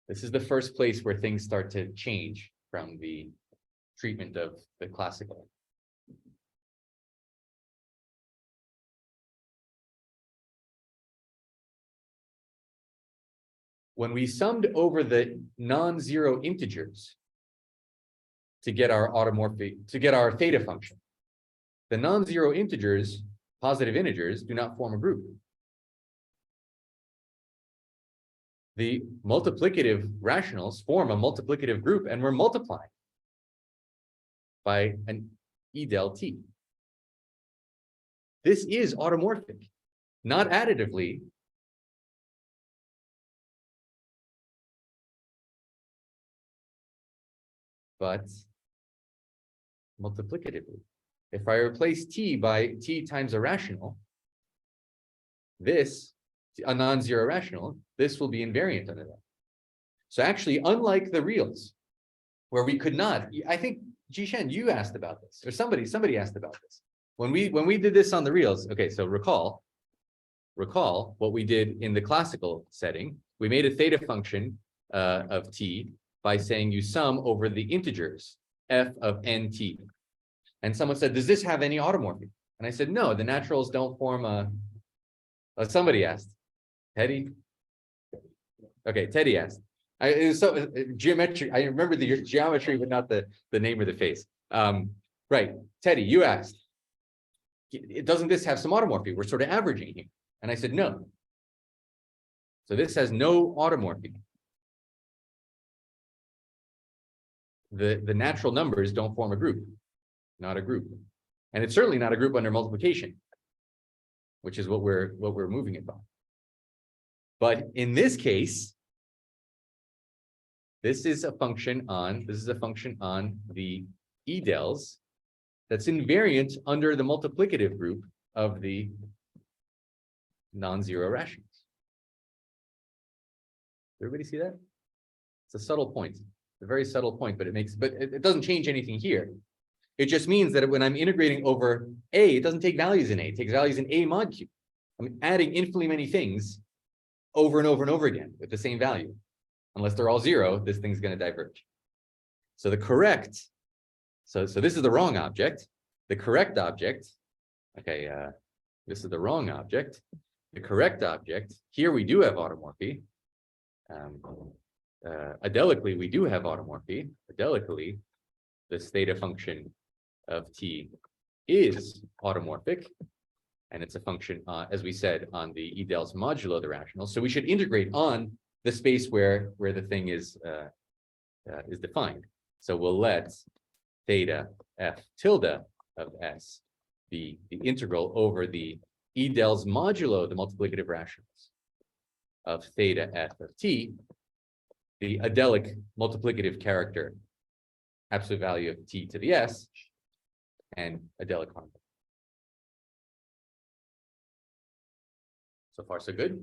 This is the first place where things start to change from the treatment of the classical. When we summed over the non-zero integers to get our automorphic, to get our theta function, the non-zero integers, positive integers, do not form a group. The multiplicative rationals form a multiplicative group, and we're multiplying by an E del t. This is automorphic, not additively, but multiplicatively. If I replace t by t times a rational, this, a non-zero rational, this will be invariant under that. So actually, unlike the reals, where we could not, I think, Jishen, you asked about this, or somebody asked about this. When we did this on the reals, okay, so recall, recall what we did in the classical setting. We made a theta function of t by saying you sum over the integers f of nt. And someone said, does this have any automorphy? And I said, no, the naturals don't form a somebody asked. Teddy? Okay, Teddy asked. It was so geometry. I remember the geometry, but not the name or the face. Right, Teddy, you asked. Doesn't this have some automorphy? We're sort of averaging here. And I said, no. So this has no automorphy. The natural numbers don't form a group, not a group. And it's certainly not a group under multiplication, which is what we're moving it by. But in this case, this is a function on the edels that's invariant under the multiplicative group of the non-zero rationals. Everybody see that? It's a subtle point. It's a very subtle point, but it doesn't change anything here. It just means that when I'm integrating over A, it doesn't take values in A, it takes values in A mod Q. I'm adding infinitely many things over and over and over again with the same value. Unless they're all zero, this thing's going to diverge. So the correct, so this is the wrong object. The correct object, okay, this is the wrong object. The correct object, here we do have automorphy. Adelically, we do have automorphy. Adelically, this theta function of t is automorphic, and it's a function, as we said, on the edels modulo the rational. So we should integrate on the space where the thing is defined. So we'll let theta f tilde of s be the integral over the edels modulo the multiplicative rationals of theta f of t, the adelic multiplicative character, absolute value of t to the s, and adelic harmony. So far, so good.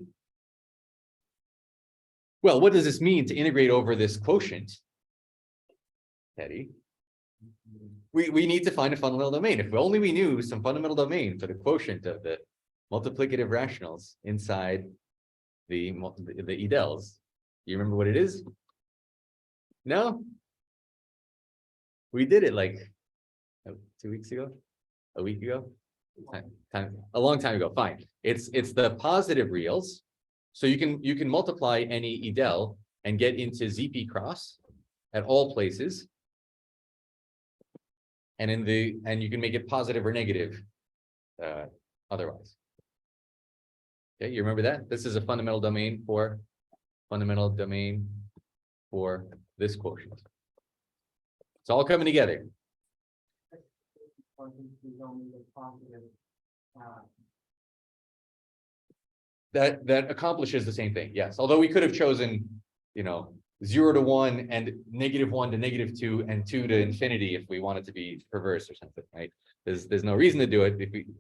Well, what does this mean to integrate over this quotient, Teddy? We need to find a fundamental domain. If only we knew some fundamental domain for the quotient of the multiplicative rationals inside the edels. Do you remember what it is? No? We did it like 2 weeks ago, a week ago, a long time ago. Fine. It's the positive reals. So you can multiply any edel and get into ZP cross at all places. And you can make it positive or negative otherwise. Okay, you remember that? This is a fundamental domain for this quotient. It's all coming together. That accomplishes the same thing, yes. Although we could have chosen, 0 to 1 and -1 to -2 and 2 to infinity if we want it to be perverse or something, right? There's no reason to do it,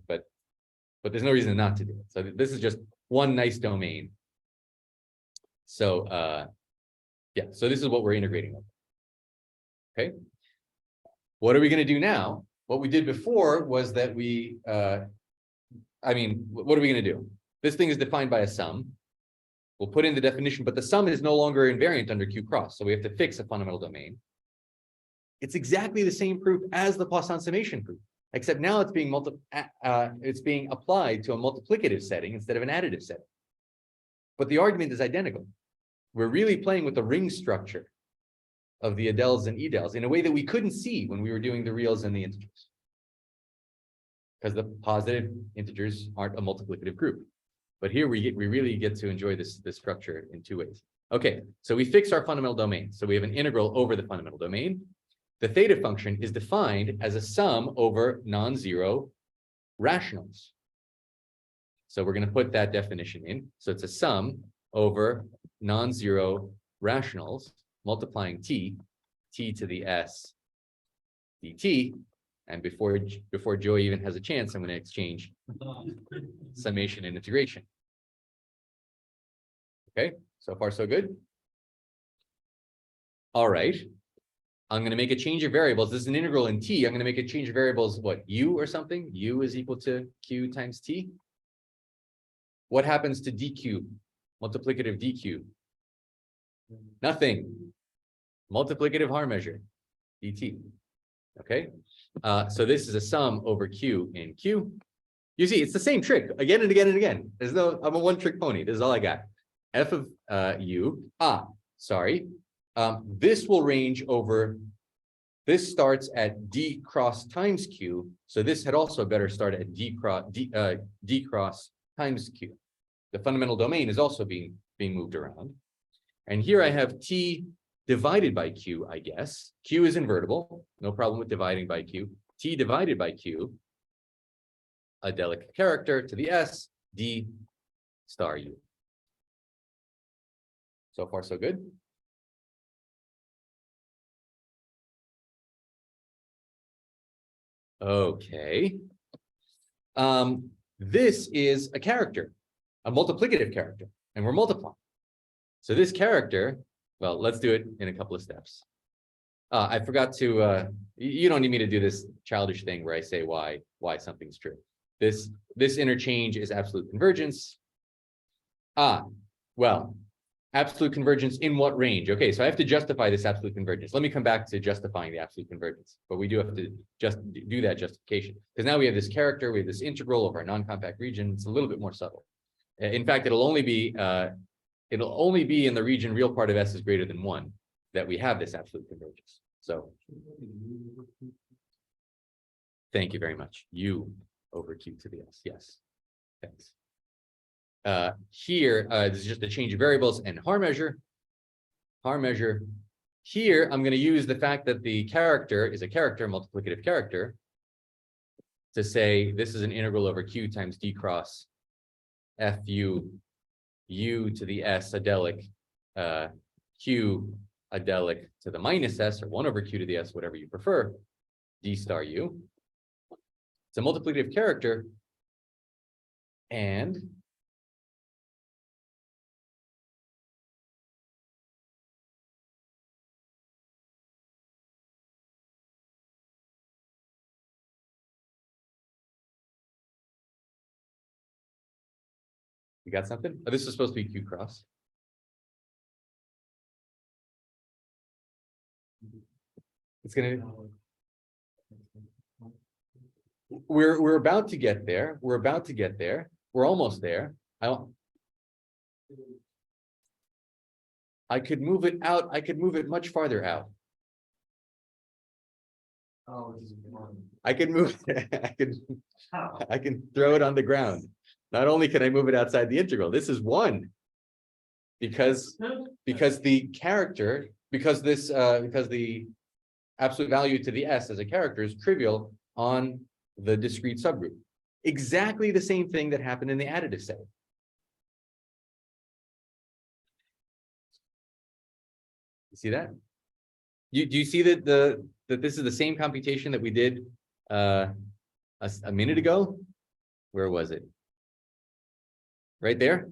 but there's no reason not to do it. So this is just one nice domain. So yeah, so this is what we're integrating with. Okay. What are we going to do now? What we did before was that what are we going to do? This thing is defined by a sum. We'll put in the definition, but the sum is no longer invariant under Q cross. So we have to fix a fundamental domain. It's exactly the same proof as the Poisson summation proof, except now it's being applied to a multiplicative setting instead of an additive setting. But the argument is identical. We're really playing with the ring structure of the adels and edels in a way that we couldn't see when we were doing the reals and the integers, because the positive integers aren't a multiplicative group. But here we really get to enjoy this structure in two ways. Okay, so we fix our fundamental domain. So we have an integral over the fundamental domain. The theta function is defined as a sum over non-zero rationals. So we're going to put that definition in. So it's a sum over non-zero rationals multiplying t to the s dt. And before Joy even has a chance, I'm going to exchange summation and integration. Okay, so far so good. All right, I'm going to make a change of variables. This is an integral in t. I'm going to make a change of variables, what, u or something? U is equal to q times t. What happens to dq? Multiplicative dq? Nothing. Multiplicative Haar measure, dt. Okay, so this is a sum over q in q. You see, it's the same trick again and again and again. There's no, I'm a one-trick pony. This is all I got. F of u. Sorry. This will range over. This starts at d cross times q. So this had also better start at d cross times q. The fundamental domain is also being moved around. And here I have t divided by q, I guess. Q is invertible. No problem with dividing by q. T divided by q. Adelic character to the s, d star u. So far, so good. Okay. This is a character, a multiplicative character, and we're multiplying. So this character, well, let's do it in a couple of steps. I forgot to, you don't need me to do this childish thing where I say why something's true. This interchange is absolute convergence. Well, absolute convergence in what range? Okay, so I have to justify this absolute convergence. Let me come back to justifying the absolute convergence, but we do have to just do that justification because now we have this character, we have this integral over a non-compact region. It's a little bit more subtle. In fact, it'll only be in the region real part of S is greater than 1 that we have this absolute convergence. So thank you very much. U over Q to the S. Yes. Thanks. Here, this is just a change of variables and Haar measure. Haar measure. Here, I'm going to use the fact that the character is a character, multiplicative character, to say this is an integral over Q times D cross FU U to the S adelic Q adelic to the minus S or 1 over Q to the S, whatever you prefer, D star U. It's a multiplicative character. And you got something? Oh, this is supposed to be Q cross. It's gonna. We're about to get there. We're about to get there. We're almost there. I could move it out. I could move it much farther out. Oh, I can move. I can throw it on the ground. Not only can I move it outside the integral, this is 1. Because the character, because the absolute value to the S as a character is trivial on the discrete subgroup. Exactly the same thing that happened in the additive setting. You see that? Do you see that that this is the same computation that we did a minute ago? Where was it? Right there.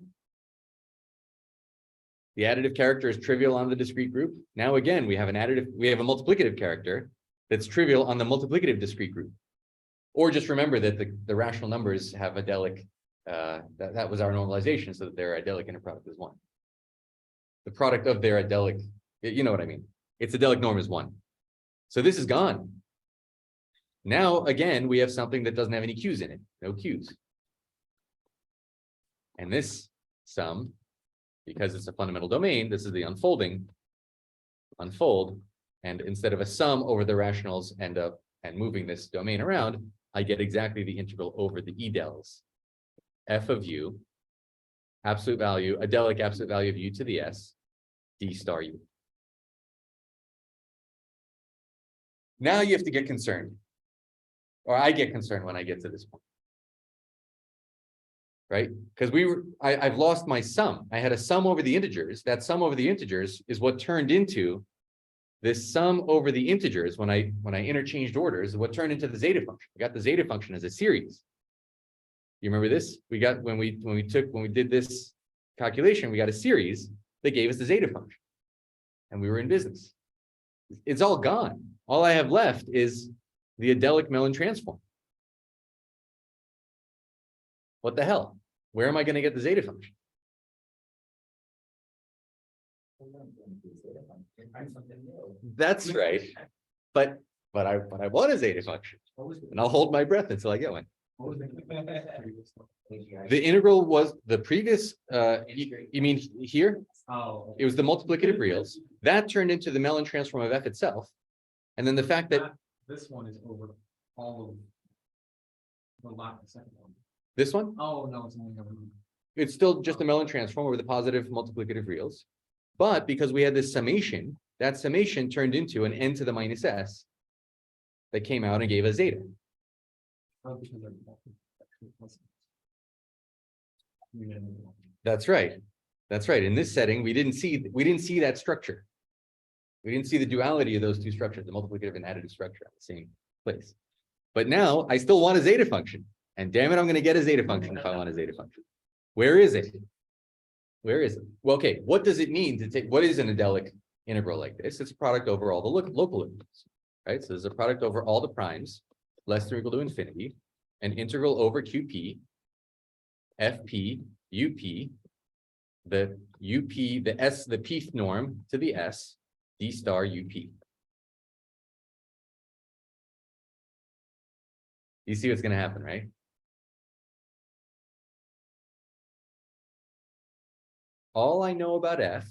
The additive character is trivial on the discrete group. Now again, we have a multiplicative character that's trivial on the multiplicative discrete group. Or just remember that the rational numbers have adelic, that was our normalization, so that their adelic inner product is 1. The product of their adelic, you know what I mean? Its adelic norm is 1. So this is gone. Now, again, we have something that doesn't have any Q's in it, no Q's. And this sum, because it's a fundamental domain, this is the unfold, and instead of a sum over the rationals and moving this domain around, I get exactly the integral over the E dels. F of U, absolute value, adelic absolute value of U to the S, D star U. Now you have to get concerned, or I get concerned when I get to this point. Right? Because I've lost my sum. I had a sum over the integers. That sum over the integers is what turned into this sum over the integers when I interchanged orders, what turned into the zeta function. We got the zeta function as a series. You remember this? We got when we did this calculation, we got a series that gave us the zeta function. And we were in business. It's all gone. All I have left is the adelic Mellin transform. What the hell? where am I going to get the zeta function? That's right. But I want a zeta function, and I'll hold my breath until I get one. The integral was the previous, you mean here? Oh. It was the multiplicative reals. That turned into the Mellin transform of f itself. And then the fact that This one is over all of the lot, the second one. this one, Oh, no, it's only over. it's still just a Mellin transform over the positive multiplicative reals. But because we had this summation, that summation turned into an n to the minus s that came out and gave us zeta. That's right. That's right. In this setting, we didn't see that structure. We didn't see the duality of those two structures, the multiplicative and additive structure at the same place. But now I still want a zeta function. And damn it, I'm going to get a zeta function if I want a zeta function. Where is it? Where is it? Well, okay, what does it mean to take, what is an Adelic integral like this? It's a product over all the local integers, right? So there's a product over all the primes, less than or equal to infinity, an integral over QP, FP, UP, the UP, the S, the pth norm to the S, D star UP. You see what's going to happen, right? All I know about F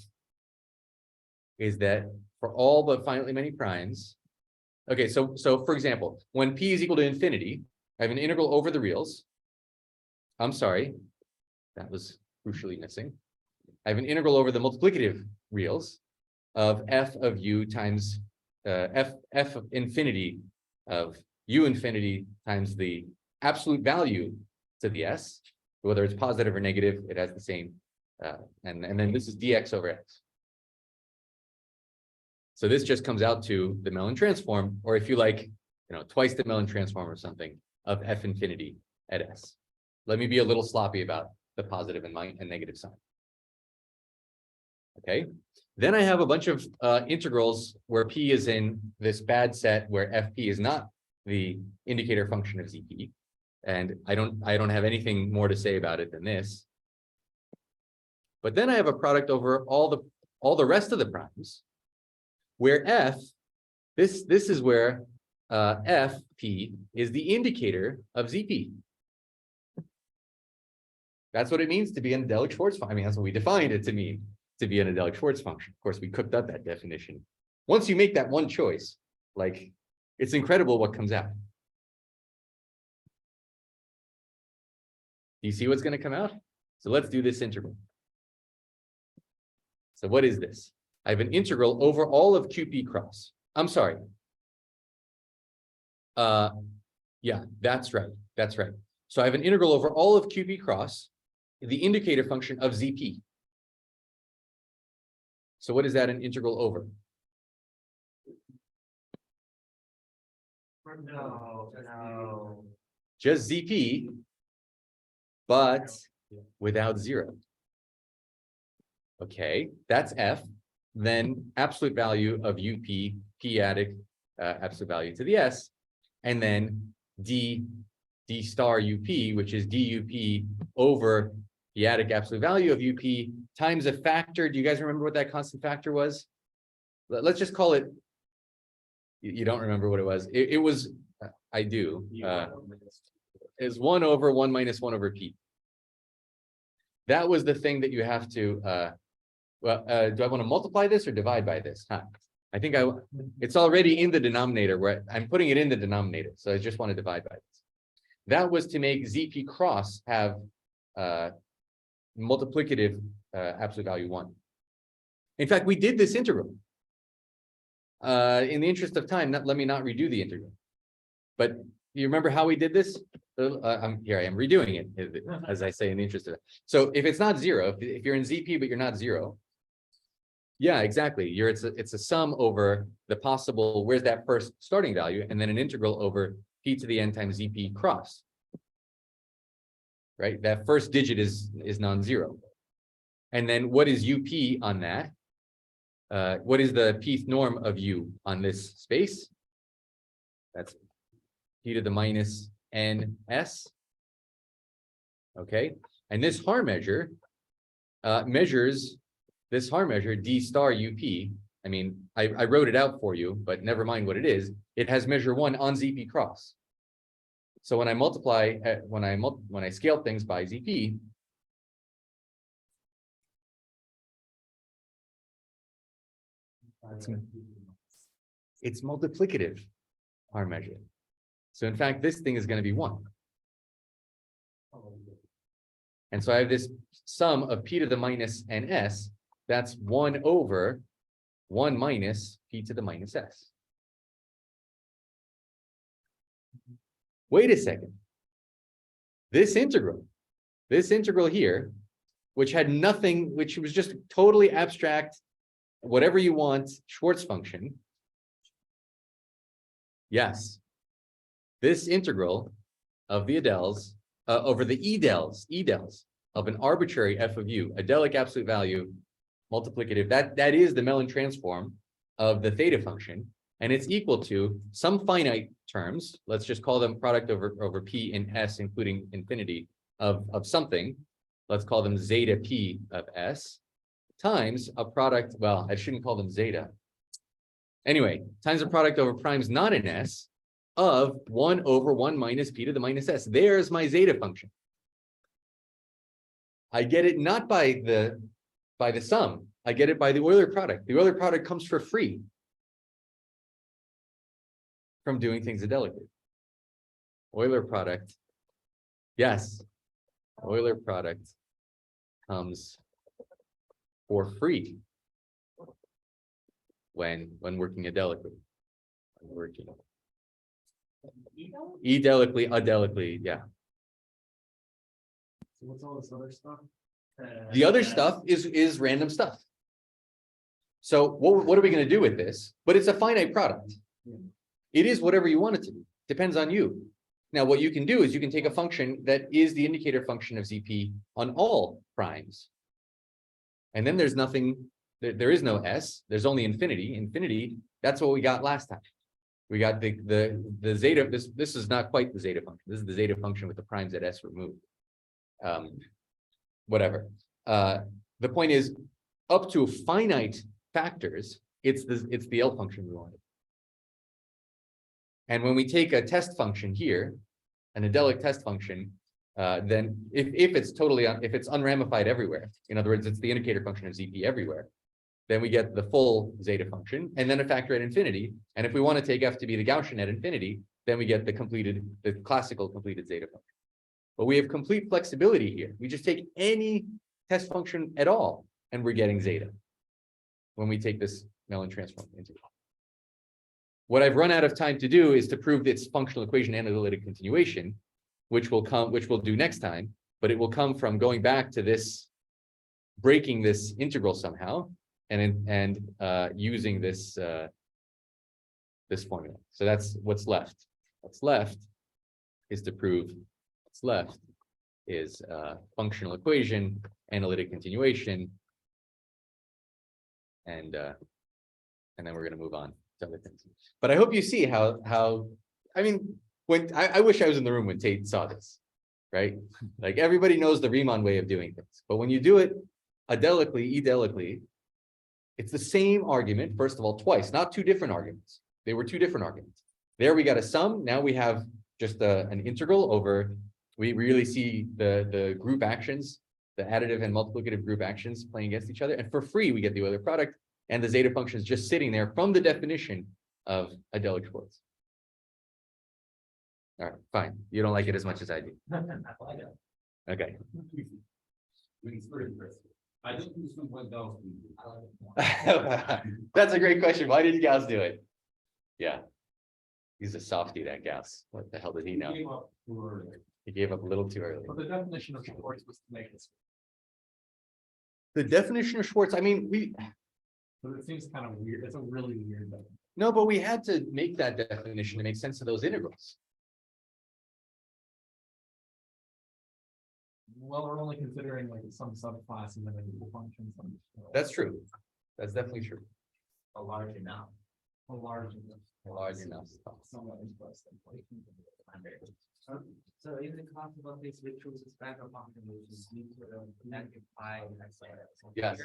is that for all but finitely many primes, okay, so for example, when P is equal to infinity, I have an integral over the reals. I'm sorry, that was crucially missing. I have an integral over the multiplicative reals of f of u times f of infinity of u infinity times the absolute value to the s, whether it's positive or negative, it has the same, and then this is dx over x. So this just comes out to the Mellin transform, or if you like, twice the Mellin transform or something of f infinity at s. Let me be a little sloppy about the positive and negative sign. Okay, then I have a bunch of integrals where p is in this bad set where fp is not the indicator function of zp, and I don't have anything more to say about it than this. But then I have a product over all the rest of the primes, where f, this is where fp is the indicator of zp. That's what it means to be an Adelic Schwarz function. I mean, that's what we defined it to mean, to be an Adelic Schwarz function. Of course, we cooked up that definition. Once you make that one choice, like, it's incredible what comes out. Do you see what's going to come out? So let's do this integral. So what is this? I have an integral over all of QP cross. I'm sorry. Yeah, that's right. That's right. So I have an integral over all of QP cross, the indicator function of ZP. So what is that an integral over? No. Just ZP, but without zero. Okay, that's F. Then absolute value of UP, P adic, absolute value to the S, and then D star UP, which is DUP over the adic absolute value of UP times a factor. Do you guys remember what that constant factor was? Let's just call it, you don't remember what it was. It was, I do. Is 1 over 1 minus 1 over P. That was the thing that you have to, do I want to multiply this or divide by this? Huh. I think it's already in the denominator where I'm putting it in the denominator. So I just want to divide by this. That was to make ZP cross have multiplicative absolute value 1. In fact, we did this integral. In the interest of time, let me not redo the integral. But you remember how we did this? Here I am redoing it, as I say, in the interest of it. So if it's not 0, if you're in ZP but you're not 0, yeah, exactly. It's a sum over the possible, where's that first starting value, and then an integral over p to the n times ZP cross. Right? That first digit is non-zero. And then what is UP on that? What is the pth norm of U on this space? That's p to the minus ns. Okay. And this Haar measure measures this Haar measure D star UP. I mean, I wrote it out for you, but never mind what it is. It has measure 1 on ZP cross. So when I multiply, when I scale things by ZP, it's multiplicative Haar measure. So in fact, this thing is going to be 1. And so I have this sum of p to the minus ns. That's 1 over 1 minus p to the minus s. Wait a second. This integral here, which had nothing, which was just totally abstract, whatever you want, Schwartz function. Yes. This integral of the Adels over the edels of an arbitrary f of u, Adelic absolute value, multiplicative, that is the Mellin transform of the theta function, and it's equal to some finite terms, let's just call them product over p in s, including infinity, of something, let's call them zeta p of s, times a product, well, I shouldn't call them zeta. Anyway, times a product over primes not in s of 1 over 1 minus p to the minus s. There's my zeta function. I get it not by the sum, I get it by the Euler product. The Euler product comes for free from doing things adelically. Euler product, yes, Euler product comes for free when working adelically. Adelically, yeah. So what's all this other stuff? The other stuff is random stuff. So what are we going to do with this? But it's a finite product. It is whatever you want it to be. Depends on you. Now, what you can do is you can take a function that is the indicator function of ZP on all primes. And then there's nothing, there is no S, there's only infinity. Infinity, that's what we got last time. We got the zeta, this is not quite the zeta function. This is the zeta function with the primes at S removed. Whatever. The point is, up to finite factors, it's the L function we wanted. And when we take a test function here, an Adelic test function, then if it's totally if it's unramified everywhere, in other words, it's the indicator function of ZP everywhere, then we get the full zeta function and then a factor at infinity. And if we want to take f to be the Gaussian at infinity, then we get the classical completed zeta function. But we have complete flexibility here. We just take any test function at all, and we're getting zeta when we take this Mellin transform into it. What I've run out of time to do is to prove its functional equation analytic continuation, which we'll do next time, but it will come from going back to this, breaking this integral somehow, and using this this formula. So that's what's left. What's left is to prove what's left is functional equation, analytic continuation, and then we're going to move on to other things. But I hope you see how I mean, when I wish I was in the room when Tate saw this, right? Like everybody knows the Riemann way of doing things, but when you do it adelically, it's the same argument, first of all, twice, not two different arguments. They were two different arguments. There we got a sum. Now we have just an integral over, we really see the group actions, the additive and multiplicative group actions playing against each other. And for free, we get the Euler product and the zeta function is just sitting there from the definition of Adelic Poisson. All right, fine. You don't like it as much as I do. Okay. It's very impressive. I don't understand what Gauss do. That's a great question. Why did Gauss do it? Yeah. He's a softie, that Gauss. What the hell did he know? He gave up too early. He gave up a little too early. But the definition of Schwartz was to make this. The definition of Schwartz, I mean, But it seems kind of weird. It's a really weird definition. no, but we had to make that definition to make sense of those integrals. Well, we're only considering like some subclasses of individual functions. That's true. That's definitely true. A large amount. A large enough. Large enough. Somewhat less than. So So in the concept of this, we choose a special function which is equal to -5 x. Yes.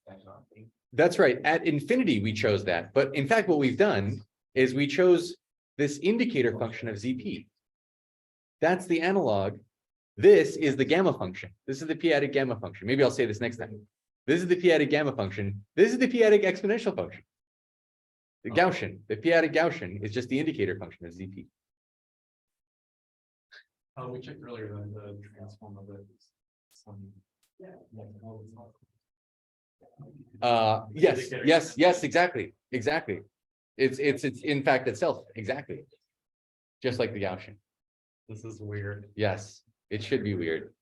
Special thing. That's right. At infinity, we chose that. But in fact, what we've done is we chose this indicator function of ZP. That's the analog. This is the gamma function. This is the p-adic gamma function. Maybe I'll say this next time. This is the p-adic gamma function. This is the p-adic exponential function. The Gaussian, the p-adic Gaussian is just the indicator function of ZP. We checked earlier that the transform of it is some. Yes, exactly. It's in fact itself, exactly. Just like the Gaussian. This is weird. Yes, it should be weird.